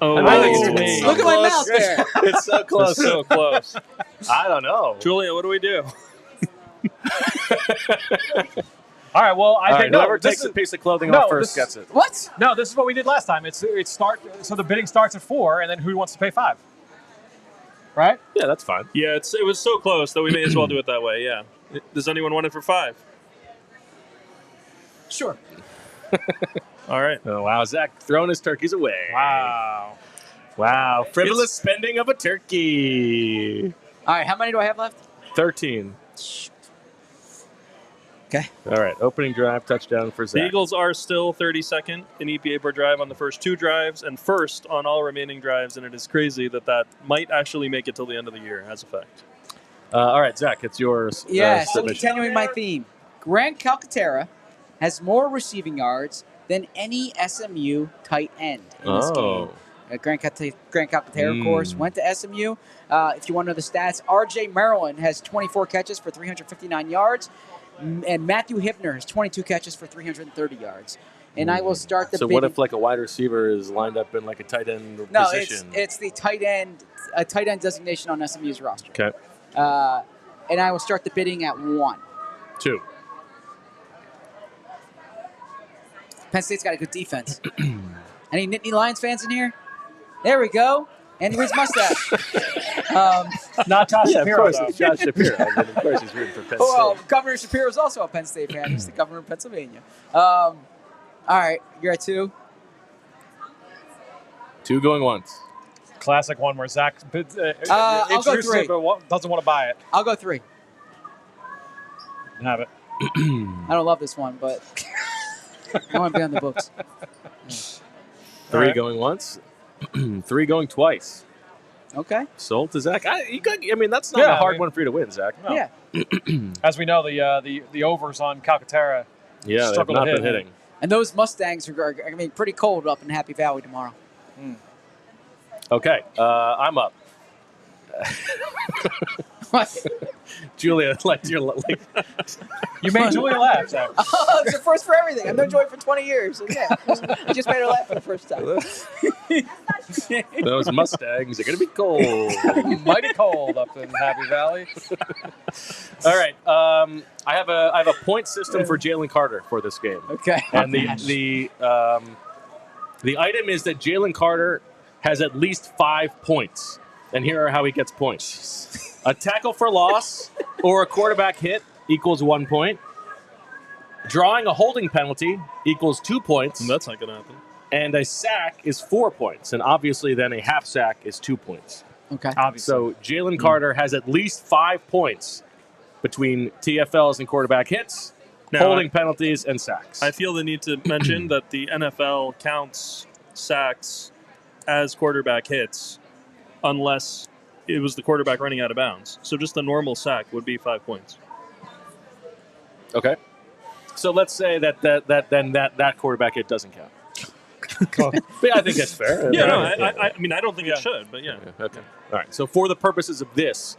Oh, I think it's me. Look at my mouth there. It's so close. That's so close. I don't know. Julia, what do we do? All right, well, I All think right, no, whoever this takes is, a piece of clothing no, off first this- gets it. What? no, this is what we did last time. So the bidding starts at 4, and then who wants to pay 5? Right? Yeah, that's fine. Yeah, it was so close that we may as well do it that way. Yeah. Does anyone want it for 5? Sure. All right. Oh, wow, Zach throwing his turkeys away. Wow. Wow, frivolous spending of a turkey. All right, how many do I have left? 13. Okay. All right, opening drive, touchdown for The Zach. Eagles are still 32nd in EPA per drive on the first 2 drives and first on all remaining drives, and it is crazy that might actually make it till the end of the year as effect. All right, Zach, it's yours. Yeah, so submission. continuing my theme. Grant Calcaterra has more receiving yards than any SMU tight end in this game. Grant Calcaterra, of course, went to SMU. If you want to know the stats, R.J. Maryland has 24 catches for 359 yards, and Matthew Hibner has 22 catches for 330 yards. And I will start the So what if like a wide receiver is lined up in like a tight end No, position? it's the tight end, a tight end designation on SMU's roster. Okay. And I will start the bidding at 1. 2. Penn State's got a good defense. Any Nittany Lions fans in here? There we go. And here's mustache. Not Josh Yeah, of Shapiro, course, though. it's Josh Shapiro. I mean, of course, he's rooting for Penn State. Well, Governor Shapiro is also a Penn State fan. He's the governor of Pennsylvania. All right, you're at 2. 2 going once. Classic one where Zach I'll go introduces 3. it, but doesn't want to buy it. I'll go 3. Have it. I don't love this one, but I want to be on the books. 3 All right. going once. 3 going twice. Okay. Sold to Zach. I mean, that's not Yeah, a hard I mean- one for you to win, Zach. No. Yeah. As we know, the overs on Calcaterra. Yeah, they've Struggle not to been hit. hitting. And those Mustangs are going to be pretty cold up in Happy Valley tomorrow. Okay, I'm up. Julia, like you're like, You made Julia laugh, Zach. Oh, it's the first for everything. I've known Joy for 20 years. So yeah, I just made her laugh for the first time. those Mustangs are gonna be cold. Mighty cold up in Happy Valley. All right, I have a point system for Jalen Carter for this game, Okay. and the item is that Jalen Carter has at least 5 points, and here are how he gets points: a tackle for loss or a quarterback hit equals 1 point. Drawing a holding penalty equals 2 points. That's not going to happen. And a sack is 4 points. And obviously then a half sack is 2 points. Okay. Obviously. So Jalen Carter has at least 5 points between TFLs and quarterback hits, Now, holding penalties, and sacks. I feel the need to mention that the NFL counts sacks as quarterback hits unless it was the quarterback running out of bounds. So just a normal sack would be 5 points. Okay. So let's say that quarterback hit doesn't count. But yeah, I think that's fair. Yeah, no, Yeah. I mean, I don't think it should, but yeah. Okay. All right. So for the purposes of this,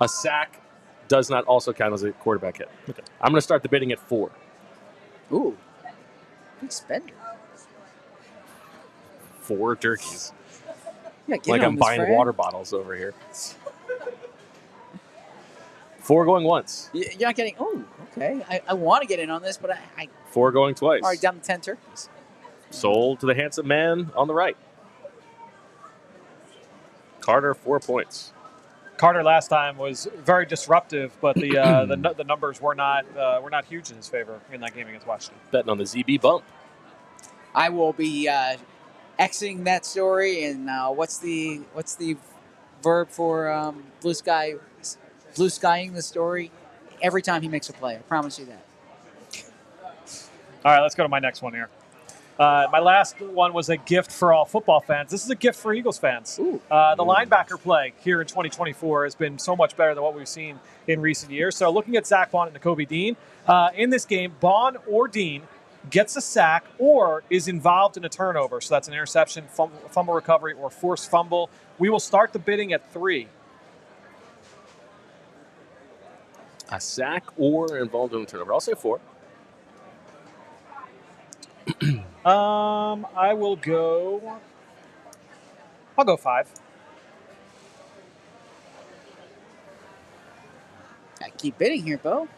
a sack does not also count as a quarterback hit. Okay. I'm going to start the bidding at 4. Ooh, big spender. 4 turkeys. Yeah, get Like on I'm this, buying Fran. water bottles over here. 4 going once. You're not getting. Oh, okay. I want to get in on this, but I 4 going twice. all right, down to 10 turkeys. Sold to the handsome man on the right. Carter, 4 points. Carter last time was very disruptive, but the numbers were not huge in his favor in that game against Washington. Betting on the ZB bump. I will be Xing that story. And what's the verb for blue skying the story? Every time he makes a play, I promise you that. All right, let's go to my next one here. My last one was a gift for all football fans. This is a gift for Eagles fans. The linebacker play here in 2024 has been so much better than what we've seen in recent years. So looking at Zack Baun and Nakobe Dean, in this game, Baun or Dean gets a sack or is involved in a turnover. So that's an interception, fumble recovery, or forced fumble. We will start the bidding at 3. A sack or involved in a turnover. I'll say 4. I will go. I'll go 5. I keep bidding here, Bo.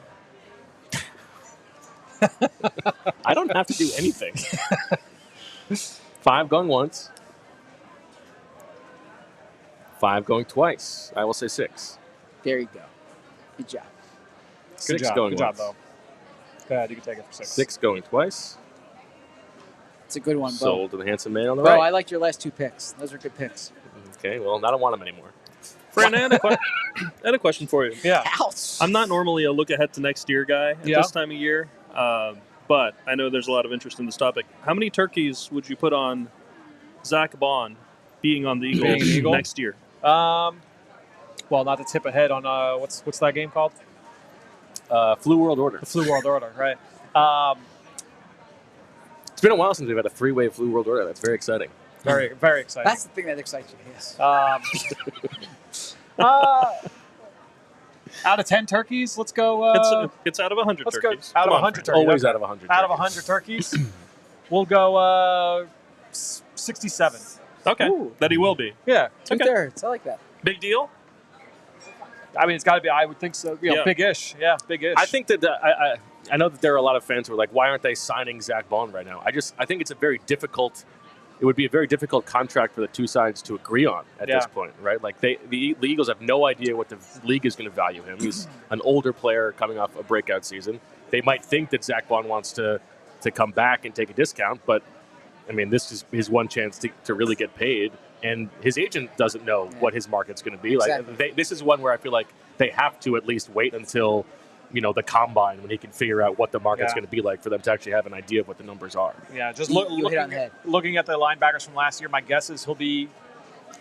I don't have to do anything. 5 going once. 5 going twice. I will say 6. There you go. Good job. 6 Good job. going Good job, once. Bo. Go ahead, you can take it for 6. 6 going twice. It's a good one, Bo. Sold to the handsome man on the Bo, right. I liked your last 2 picks. Those are good picks. Okay, well, I don't want them anymore. Fran, I had a question for you. Yeah. Ouch. I'm not normally a look ahead to next year guy at Yeah. this time of year, but I know there's a lot of interest in this topic. How many turkeys would you put on Zack Baun being on the Being an Eagles Eagle? next year? Well, not to tip ahead on what's that game called? Flu World Order. The Flu World Order, right? It's been a while since we've had a 3-way Flu World Order. That's very exciting. Very, very exciting. That's the thing that excites you. Yes. Out of 10 turkeys, let's go. It's out of 100 let's go turkeys. out of Come on, 100 Fran. turkeys. Always Okay. out of 100. Out of turkeys. 100 turkeys, we'll go 67. Okay, Ooh. that he will be. Yeah. 2/3. I like that. Big deal? I mean, it's got to be. I would think so. Yeah. Big-ish. Yeah, big-ish. I think that I know that there are a lot of fans who are like, why aren't they signing Zack Baun right now? I think it's a very difficult. It would be a very difficult contract for the two sides to agree on at this point, right? Like the Eagles have no idea what the league is going to value him. He's an older player coming off a breakout season. They might think that Zack Baun wants to come back and take a discount, but I mean, this is his one chance to really get paid, and his agent doesn't know what his market's going to be. Exactly. Like this is one where I feel like they have to at least wait until the combine when he can figure out what the market's going to be like for them to actually have an idea of what the numbers are. Yeah, just You hit on the head. looking at the linebackers from last year, my guess is he'll be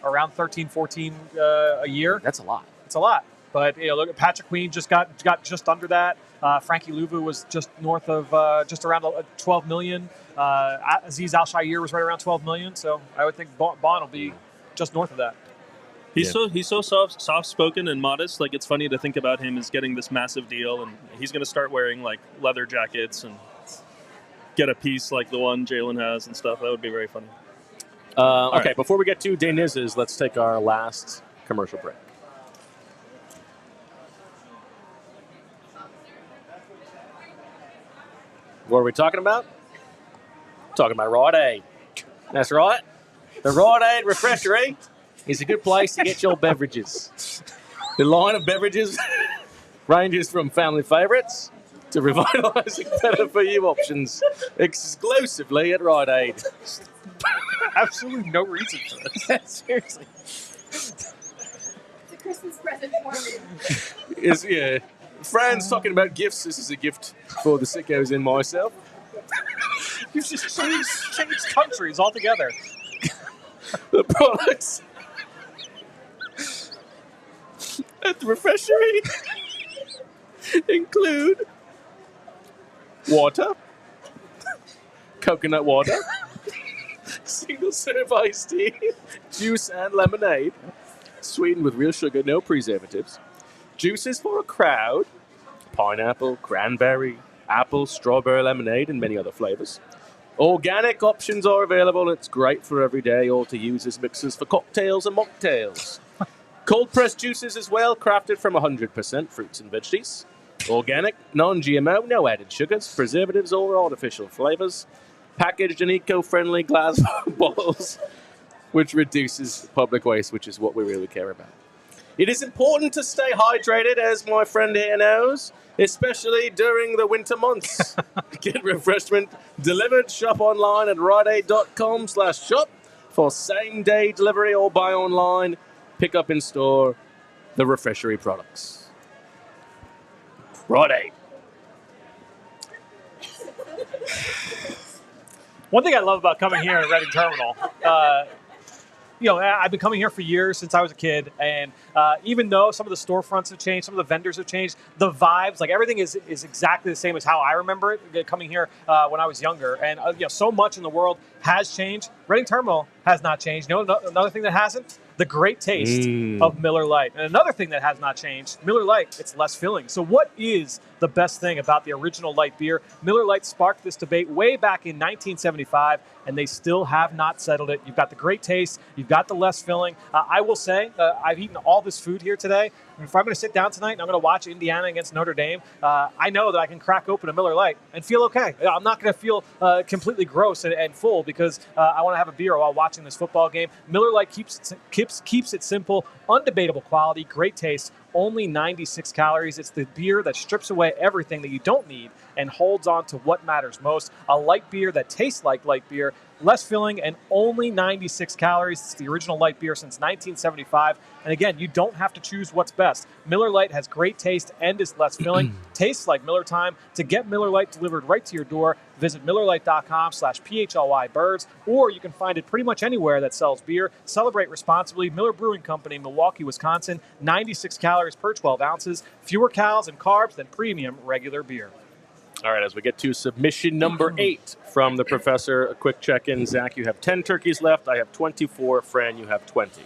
around 13, 14 a year. That's a lot. It's a lot. But look at Patrick Queen just got just under that. Frankie Louvu was just north of just around 12 million. Aziz Al-Shaair was right around 12 million. So I would think Baun will be just north of that. He's so soft spoken and modest. Like, it's funny to think about him as getting this massive deal, and he's going to start wearing like leather jackets and get a piece like the one Jalen has and stuff. That would be very funny. Okay, right. before we get to Deniz's, let's take our last commercial break. What are we talking about? Talking about Rite Aid. That's right. The Rite Aid Refreshery is a good place to get your beverages. The line of beverages ranges from family favorites to revitalizing better-for-you options exclusively at Rite Aid. Absolutely no reason for this. Seriously. It's a Christmas present for me. Fran's talking about gifts. This is a gift for the sickos and myself. You've just changed countries altogether. The products at the refreshery include water, coconut water, single serve iced tea, juice and lemonade, sweetened with real sugar, no preservatives. Juices for a crowd, pineapple, cranberry, apple, strawberry lemonade, and many other flavors. Organic options are available. It's great for every day or to use as mixers for cocktails and mocktails. Cold-pressed juices as well, crafted from 100% fruits and veggies. Organic, non-GMO, no added sugars, preservatives, or artificial flavors. Packaged in eco-friendly glass bottles, which reduces public waste, which is what we really care about. It is important to stay hydrated, as my friend here knows, especially during the winter months. Get refreshment delivered. Shop online at rideaid.com/shop for same-day delivery or buy online, pick up in store, the refreshery products. Rite Aid. One thing I love about coming here at Reading Terminal, I've been coming here for years since I was a kid, and even though some of the storefronts have changed, some of the vendors have changed, the vibes, like everything is exactly the same as how I remember it coming here when I was younger. And so much in the world has changed. Reading Terminal has not changed. Another thing that hasn't? The great taste of Miller Lite. And another thing that has not changed, Miller Lite, it's less filling. So what is the best thing about the original light beer? Miller Lite sparked this debate way back in 1975, and they still have not settled it. You've got the great taste. You've got the less filling. I will say, I've eaten all this food here today. If I'm going to sit down tonight and I'm going to watch Indiana against Notre Dame, I know that I can crack open a Miller Lite and feel okay. I'm not going to feel completely gross and full because I want to have a beer while watching this football game. Miller Lite keeps it simple, undebatable quality, great taste, only 96 calories. It's the beer that strips away everything that you don't need and holds on to what matters most. A light beer that tastes like light beer, less filling, and only 96 calories. It's the original light beer since 1975. And again, you don't have to choose what's best. Miller Lite has great taste and is less filling. Tastes like Miller time. To get Miller Lite delivered right to your door, visit MillerLite.com/PHLYBirds, or you can find it pretty much anywhere that sells beer. Celebrate responsibly. Miller Brewing Company, Milwaukee, Wisconsin. 96 calories per 12 ounces. Fewer calories and carbs than premium regular beer. All right, as we get to submission number 8 from the professor, a quick check-in. Zach, you have 10 turkeys left. I have 24. Fran, you have 20.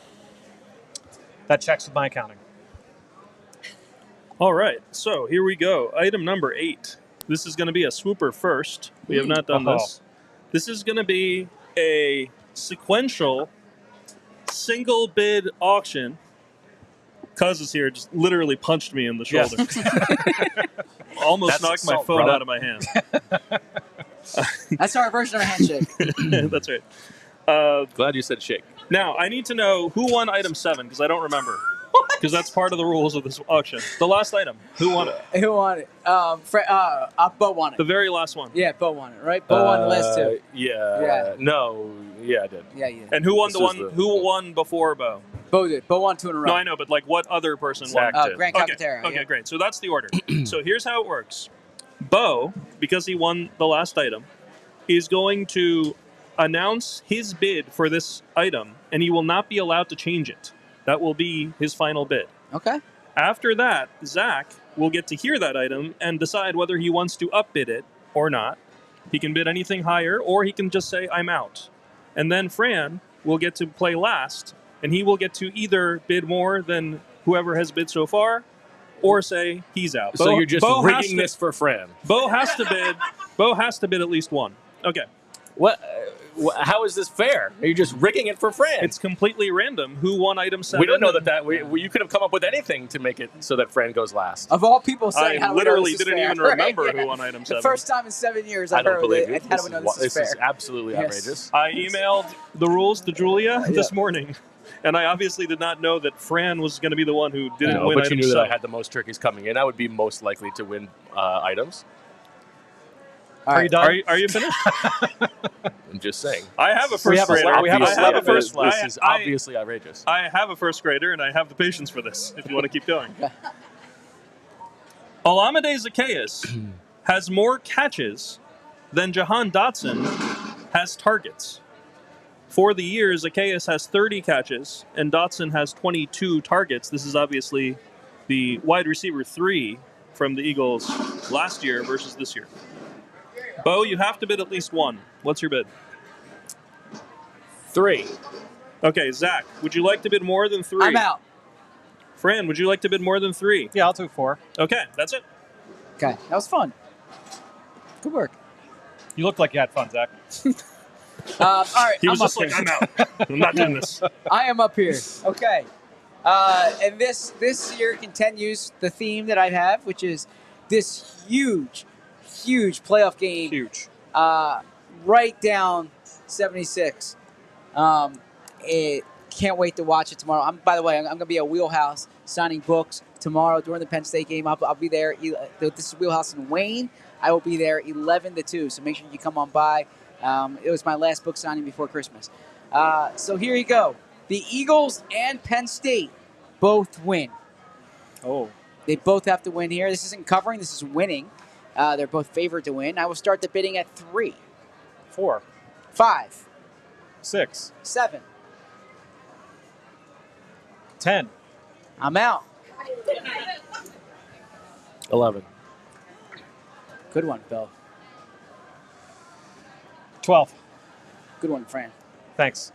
That checks with my accounting. All right, so here we go. Item number 8. This is going to be a swooper first. We have not done this. This is going to be a sequential single bid auction. Cuz is here, just literally punched me in the shoulder. Yes. Almost knocked my phone out of my hand. That's our version of a handshake. That's right. Glad you said shake. Now, I need to know who won item 7, because I don't remember. Because that's part of the rules of this auction. The last item. Who won it? Who won it? Bo won it. The very last one. Yeah, Bo won it, right? Bo won the last two. Yeah. No. Yeah, I did. Yeah, you did. And who won who won before Bo? Bo did. Bo won 2 in a row. No, I know, but like what other person Zach won? did. Grant Calcaterra. Okay, great. So that's the order. So here's how it works. Bo, because he won the last item, is going to announce his bid for this item, and he will not be allowed to change it. That will be his final bid. Okay. After that, Zach will get to hear that item and decide whether he wants to upbid it or not. He can bid anything higher, or he can just say, I'm out. And then Fran will get to play last, and he will get to either bid more than whoever has bid so far, or say he's out. So you're just rigging this for Fran. Bo has to bid. Bo has to bid at least one. Okay. What? How is this fair? Are you just rigging it for Fran? It's completely random who won item 7. We don't know that you could have come up with anything to make it so that Fran goes last. Of all people saying I how literally this is didn't fair. even remember Right, who won item 7. The first time in 7 years I I've don't heard believe it. you. How do we know this is fair? This is absolutely outrageous. I emailed the rules to Julia this morning, and I obviously did not know that Fran was going to be the one who didn't win but item you knew 7. that I had the most turkeys coming in. I would be most likely to win items. Are you done? Are you finished? I'm just saying. I have a first grader. This is obviously outrageous. I have a first grader, and I have the patience for this, if you want to keep going. Olamide Zacchaeus has more catches than Jahan Dotson has targets. For the year, Zacchaeus has 30 catches, and Dotson has 22 targets. This is obviously the wide receiver 3 from the Eagles last year versus this year. Bo, you have to bid at least one. What's your bid? 3. Okay, Zach, would you like to bid more than 3? I'm out. Fran, would you like to bid more than 3? Yeah, I'll do 4. Okay, that's it. Okay, that was fun. Good work. You looked like you had fun, Zach. All right, He was I'm just up like, here. I'm out. I'm not doing this. I am up here. Okay. And this year continues the theme that I have, which is this huge playoff game. Huge. Right down 76. Can't wait to watch it tomorrow. By the way, I'm going to be at Wheelhouse signing books tomorrow during the Penn State game. I'll be there. This is Wheelhouse in Wayne. I will be there 11 to 2, so make sure you come on by. It was my last book signing before Christmas. So here you go. The Eagles and Penn State both win. Oh. They both have to win here. This isn't covering. This is winning. They're both favored to win. I will start the bidding at 3. 4. 5. 6. 7. 10. I'm out. 11. Good one, Bill. 12. Good one, Fran. Thanks.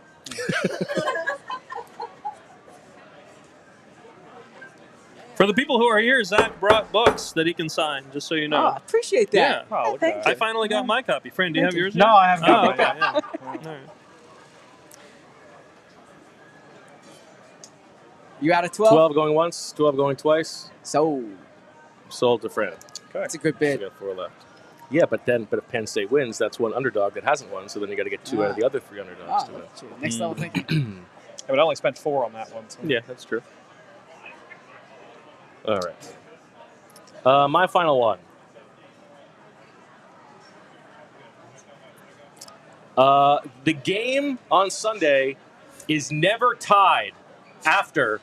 For the people who are here, Zach brought books that he can sign, just so you Oh, know. I appreciate that. Yeah. Oh, look thank at you. I finally got my copy. Fran, do you have yours? No, yet? I haven't got Oh, mine okay. yet. Yeah. All right. You out of 12? 12 going once, 12 going twice. So, Sold to Fran. that's a good We bid. got 4 left. Yeah, but if Penn State wins, that's one underdog that hasn't won, so then you got to get 2 out of the other 3 underdogs Ah, to win. look at you. Next level thinking. I would only spent 4 on that one. So. Yeah, that's true. All right. My final one. The game on Sunday is never tied after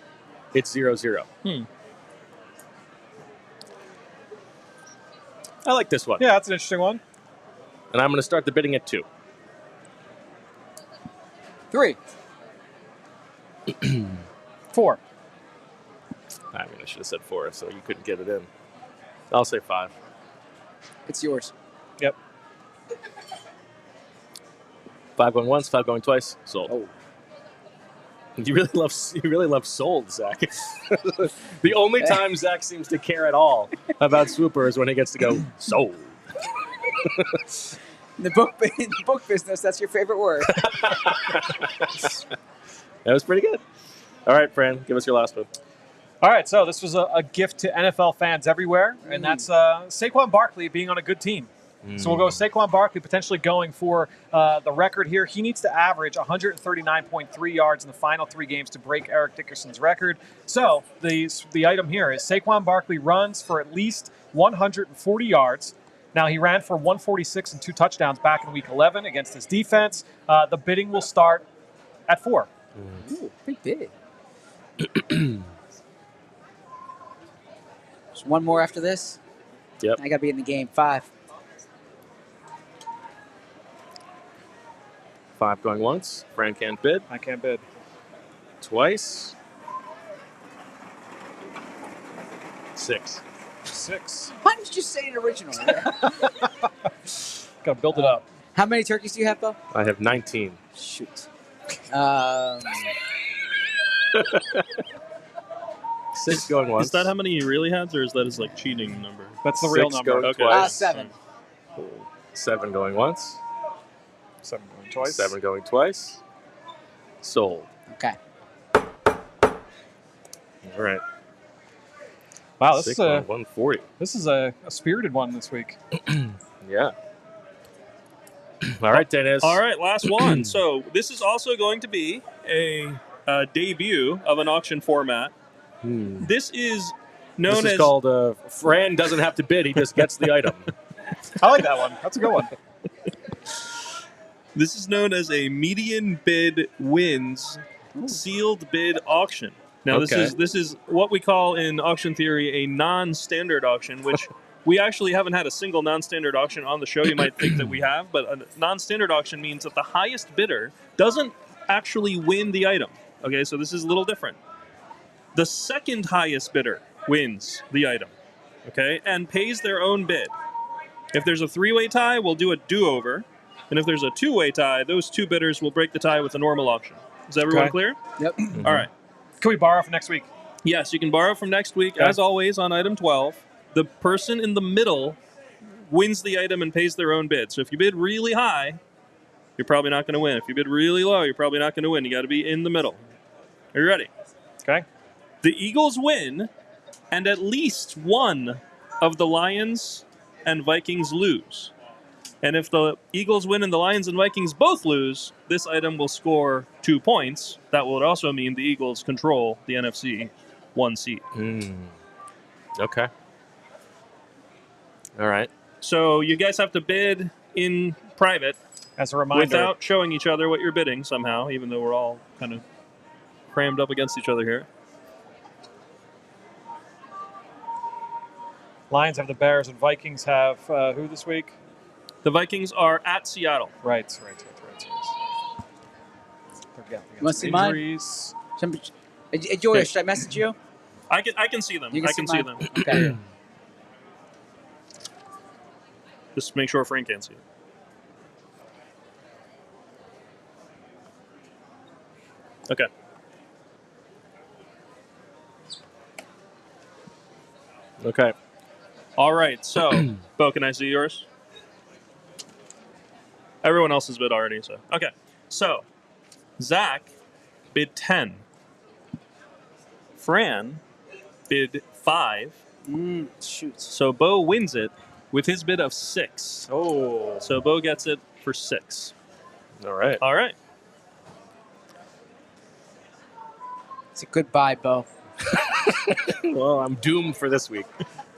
it's 0-0. I like this one. Yeah, that's an interesting one. And I'm going to start the bidding at 2. 3. 4. I should have said 4, so you couldn't get it in. I'll say 5. It's yours. Yep. 5 going once, 5 going twice. Sold. Oh. You really love sold, Zach. The only time Zach seems to care at all about Swooper is when he gets to go sold. In the book business, that's your favorite word. That was pretty good. All right, Fran, give us your last one. All right, so this was a gift to NFL fans everywhere, and that's Saquon Barkley being on a good team. So we'll go with Saquon Barkley potentially going for the record here. He needs to average 139.3 yards in the final 3 games to break Eric Dickerson's record. So the item here is Saquon Barkley runs for at least 140 yards. Now, he ran for 146 and 2 touchdowns back in Week 11 against his defense. The bidding will start at 4. Ooh, big bid. Just one more after this. Yep. I got to be in the game. 5. 5 going once. Fran can't bid. I can't bid. Twice. 6. 6. Why didn't you just say it originally? Got to build it up. How many turkeys do you have, Bill? I have 19. Shoot. 6 going once. Is that how many he really has, or is that his cheating number? That's the real 6 number. going Okay. twice. 7. 7 going once. 7 going twice. 7 going twice. Sold. Okay. All right. Wow, this 6 is on a 140. spirited one this week. Yeah. All right, Deniz. All right, last one. So this is also going to be a debut of an auction format. This is known This is as called Fran doesn't have to bid. He just gets the item. I like that one. That's a good one. This is known as a median bid wins sealed bid auction. Now, Okay. this is what we call in auction theory a non-standard auction, which we actually haven't had a single non-standard auction on the show. You might think that we have, but a non-standard auction means that the highest bidder doesn't actually win the item. Okay, so this is a little different. The second highest bidder wins the item, okay, and pays their own bid. If there's a 3-way tie, we'll do a do-over. And if there's a two-way tie, those two bidders will break the tie with a normal auction. Is everyone Okay. clear? Yep. All right. Can we borrow for next week? Yes, you can borrow from next week. Okay. As always, on item 12, the person in the middle wins the item and pays their own bid. So if you bid really high, you're probably not going to win. If you bid really low, you're probably not going to win. You got to be in the middle. Are you ready? Okay. The Eagles win, and at least one of the Lions and Vikings lose. And if the Eagles win and the Lions and Vikings both lose, this item will score 2 points. That will also mean the Eagles control the NFC 1 seed. Okay. All right. So you guys have to bid in private As a reminder. without showing each other what you're bidding somehow, even though we're all kind of crammed up against each other here. Lions have the Bears and Vikings have who this week? The Vikings are at Seattle. Right. Forget. You wanna see mine? Injuries. Joy, should I message you? I can see them. You I can see mine? them. Okay. Just make sure Frank can't see it. Okay. Okay. All right. So, Bo, can I see yours? Everyone else has bid already. So, okay. So, Zach bid 10. Fran bid 5. Shoot. So Bo wins it with his bid of 6. Oh. So Bo gets it for 6. All right. All right. It's a good buy, Bo. Well, I'm doomed for this week.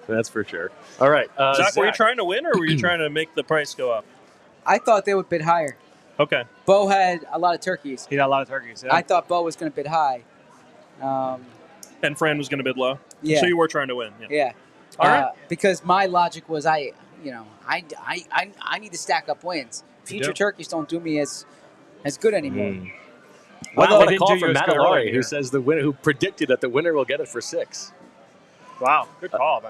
That's for sure. All right. Zach, were you trying to win or were you trying to make the price go up? I thought they would bid higher. Okay. Bo had a lot of turkeys. He got a lot of turkeys. Yeah. I thought Bo was going to bid high. And Fran was going to bid low? Yeah. So you were trying to win? Yeah. Yeah. All right. Because my logic was I need to stack up wins. Future do. turkeys don't do me as good anymore. Wow, Although what they a didn't call do you from as Matt good earlier Alari, who here. says the winner, who predicted that the winner will get it for 6. Wow. Good call. By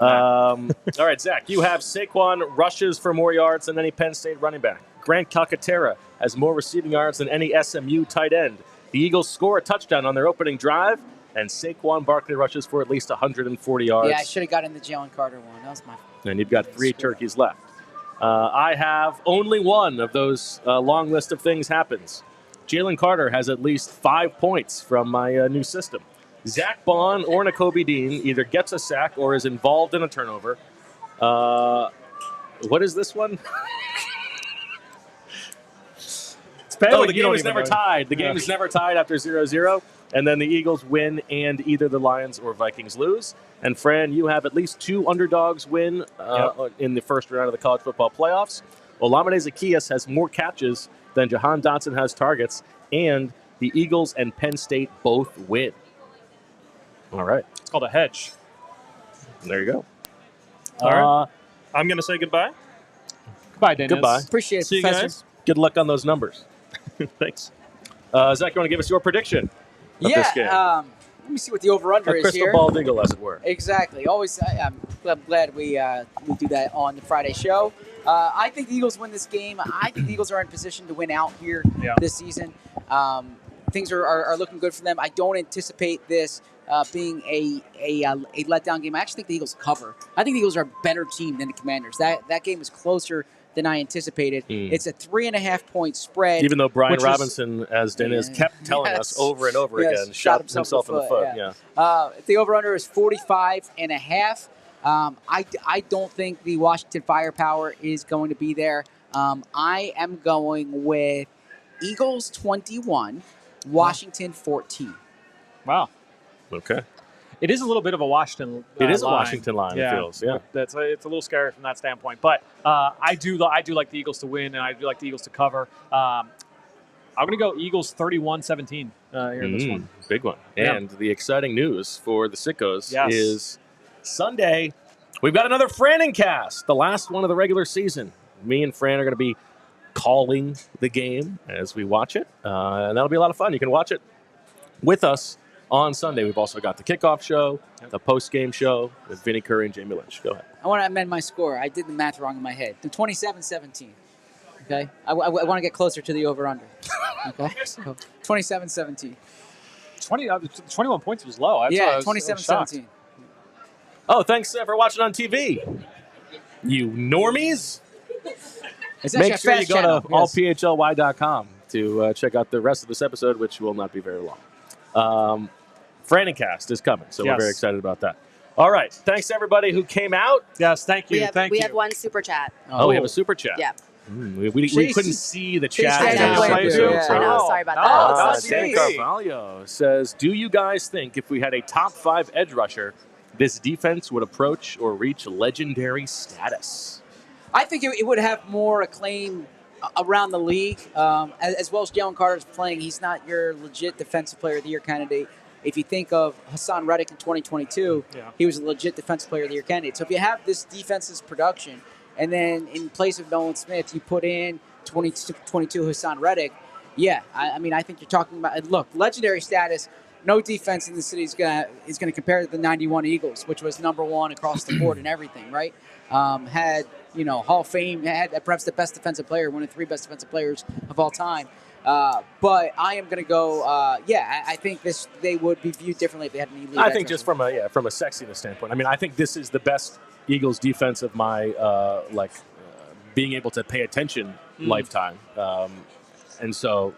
Matt. All right, Zach, you have Saquon rushes for more yards than any Penn State running back. Grant Calcaterra has more receiving yards than any SMU tight end. The Eagles score a touchdown on their opening drive, and Saquon Barkley rushes for at least 140 yards. Yeah, I should have gotten the Jalen Carter one. That was my. And you've got 3 turkeys left. I have only one of those long list of things happens. Jalen Carter has at least 5 points from my new system. Zack Baun or Nakobe Dean either gets a sack or is involved in a turnover. What is this one? Apparently The you game don't is even never know. tied. The game is never tied after 0-0. And then the Eagles win and either the Lions or Vikings lose. And Fran, you have at least 2 underdogs win in the first round of the college football playoffs. Olamide Zaccheaus has more catches than Jahan Dotson has targets. And the Eagles and Penn State both win. All right. It's called a hedge. There you go. All right. I'm going to say goodbye. Goodbye, Daniels. Goodbye. Appreciate it, See you Professor. guys. Good luck on those numbers. Thanks. Zach, you want to give us your prediction of this game? Let me see what the over/under A is crystal here. ball eagle, as it were. Exactly. Always, I'm glad we do that on the Friday show. I think the Eagles win this game. I think the Eagles are in position to win out here this season. Things are looking good for them. I don't anticipate this being a letdown game. I actually think the Eagles cover. I think the Eagles are a better team than the Commanders. That game is closer than I anticipated. It's a 3.5-point spread. Even though Brian which is- Robinson, as Deniz kept telling us over and over again, shot himself in the foot. Yeah. The over-under is 45.5. I don't think the Washington firepower is going to be there. I am going with Eagles 21, Washington 14. Wow. Okay. It is a little bit of a Washington. It is a line. Washington line, it feels, yeah. It's a little scary from that standpoint. But I do like the Eagles to win, and I do like the Eagles to cover. I'm going to go Eagles 31-17 here in this one. Big one. Yeah. And the exciting news for the sickos Yes. is Sunday, we've got another Franning cast, the last one of the regular season. Me and Fran are going to be calling the game as we watch it, and that'll be a lot of fun. You can watch it with us on Sunday. We've also got the kickoff show, the post-game show with Vinny Curry and Jamie Lynch. Go ahead. I want to amend my score. I did the math wrong in my head. The 27-17. Okay, I want to get closer to the over/under. Okay, so 27-17. 21 points was low. That's why I Yeah, was 27-17. Oh, thanks for watching on TV. You normies. It's actually Make a sure you fast go channel, to yes. allphly.com to check out the rest of this episode, which will not be very long. Franicast is coming, so we're Yes. very excited about that. All right. Thanks to everybody who came out. Yes, thank you. We have one super chat. Oh, we have a super chat. Yeah. We Chase- couldn't see the Chase chat. I know, as Play we too. do, Yeah. so- I know, sorry about No, that. it's Dan not me. Carvalho says, do you guys think if we had a top 5 edge rusher, this defense would approach or reach legendary status? I think it would have more acclaim around the league, as well as Jalen Carter's playing. He's not your legit Defensive Player of the Year candidate. If you think of Hassan Reddick in 2022, he was a legit Defensive Player of the Year candidate. So if you have this defense's production, and then in place of Nolan Smith, you put in 22 Hassan Reddick, I mean, I think you're talking about, look, legendary status. No defense in the city is gonna compare to the '91 Eagles, which was number one across the board and everything, right? Had Hall of Fame, had perhaps the best defensive player, one of the 3 best defensive players of all time. But I am going to go. I think they would be viewed differently if they had an elite. I think just from a sexiness standpoint. I mean, I think this is the best Eagles defense of my being able to pay attention lifetime, and so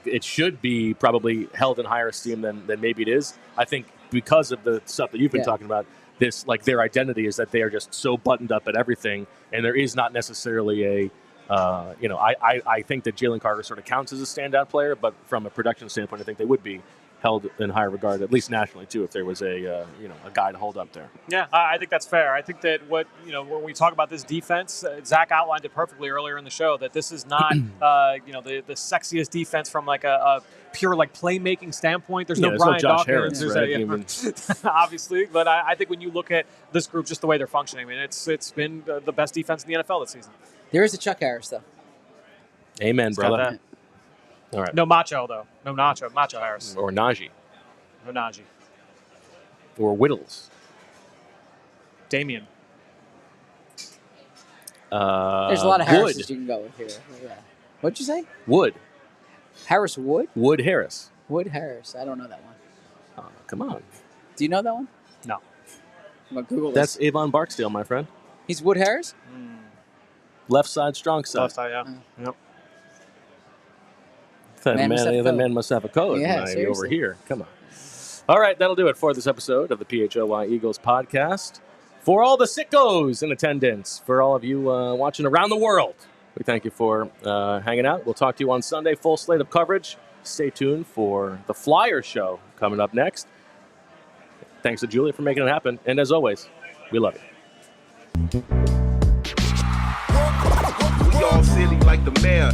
it should be probably held in higher esteem than maybe it is. I think because of the stuff that you've been talking about. This their identity is that they are just so buttoned up at everything, and there is not necessarily I think that Jalen Carter sort of counts as a standout player, but from a production standpoint, I think they would be held in higher regard, at least nationally too, if there was a guy to hold up there. Yeah, I think that's fair. I think that when we talk about this defense, Zach outlined it perfectly earlier in the show that this is not the sexiest defense from a pure playmaking standpoint. There's no Brian Josh Dawkins, Harris, right? obviously. But I think when you look at this group, just the way they're functioning, I mean, it's been the best defense in the NFL this season. There is a Chuck Harris, though. Amen, Got brother. that. All right. No Macho though. No Macho Harris. Or Najee. No Najee. Or Whittles. Damian. There's a lot of Harrises Wood. you can go with here. Yeah. What'd you say? Wood. Harris Wood? Wood Harris. Wood Harris. I don't know that one. Oh, come on. Do you know that one? No. I'm going to Google That's this. Avon Barksdale, my friend. He's Wood Harris? Left side, strong side. Left side, yeah. Yep. That Man must have a the code. man must have a code. Yeah, over seriously. here. Come on. All right, that'll do it for this episode of the PHLY Eagles podcast. For all the sickos in attendance, for all of you watching around the world, we thank you for hanging out. We'll talk to you on Sunday. Full slate of coverage. Stay tuned for the Flyer show coming up next. Thanks to Julia for making it happen. And as always, we love you. We all silly like the mayor.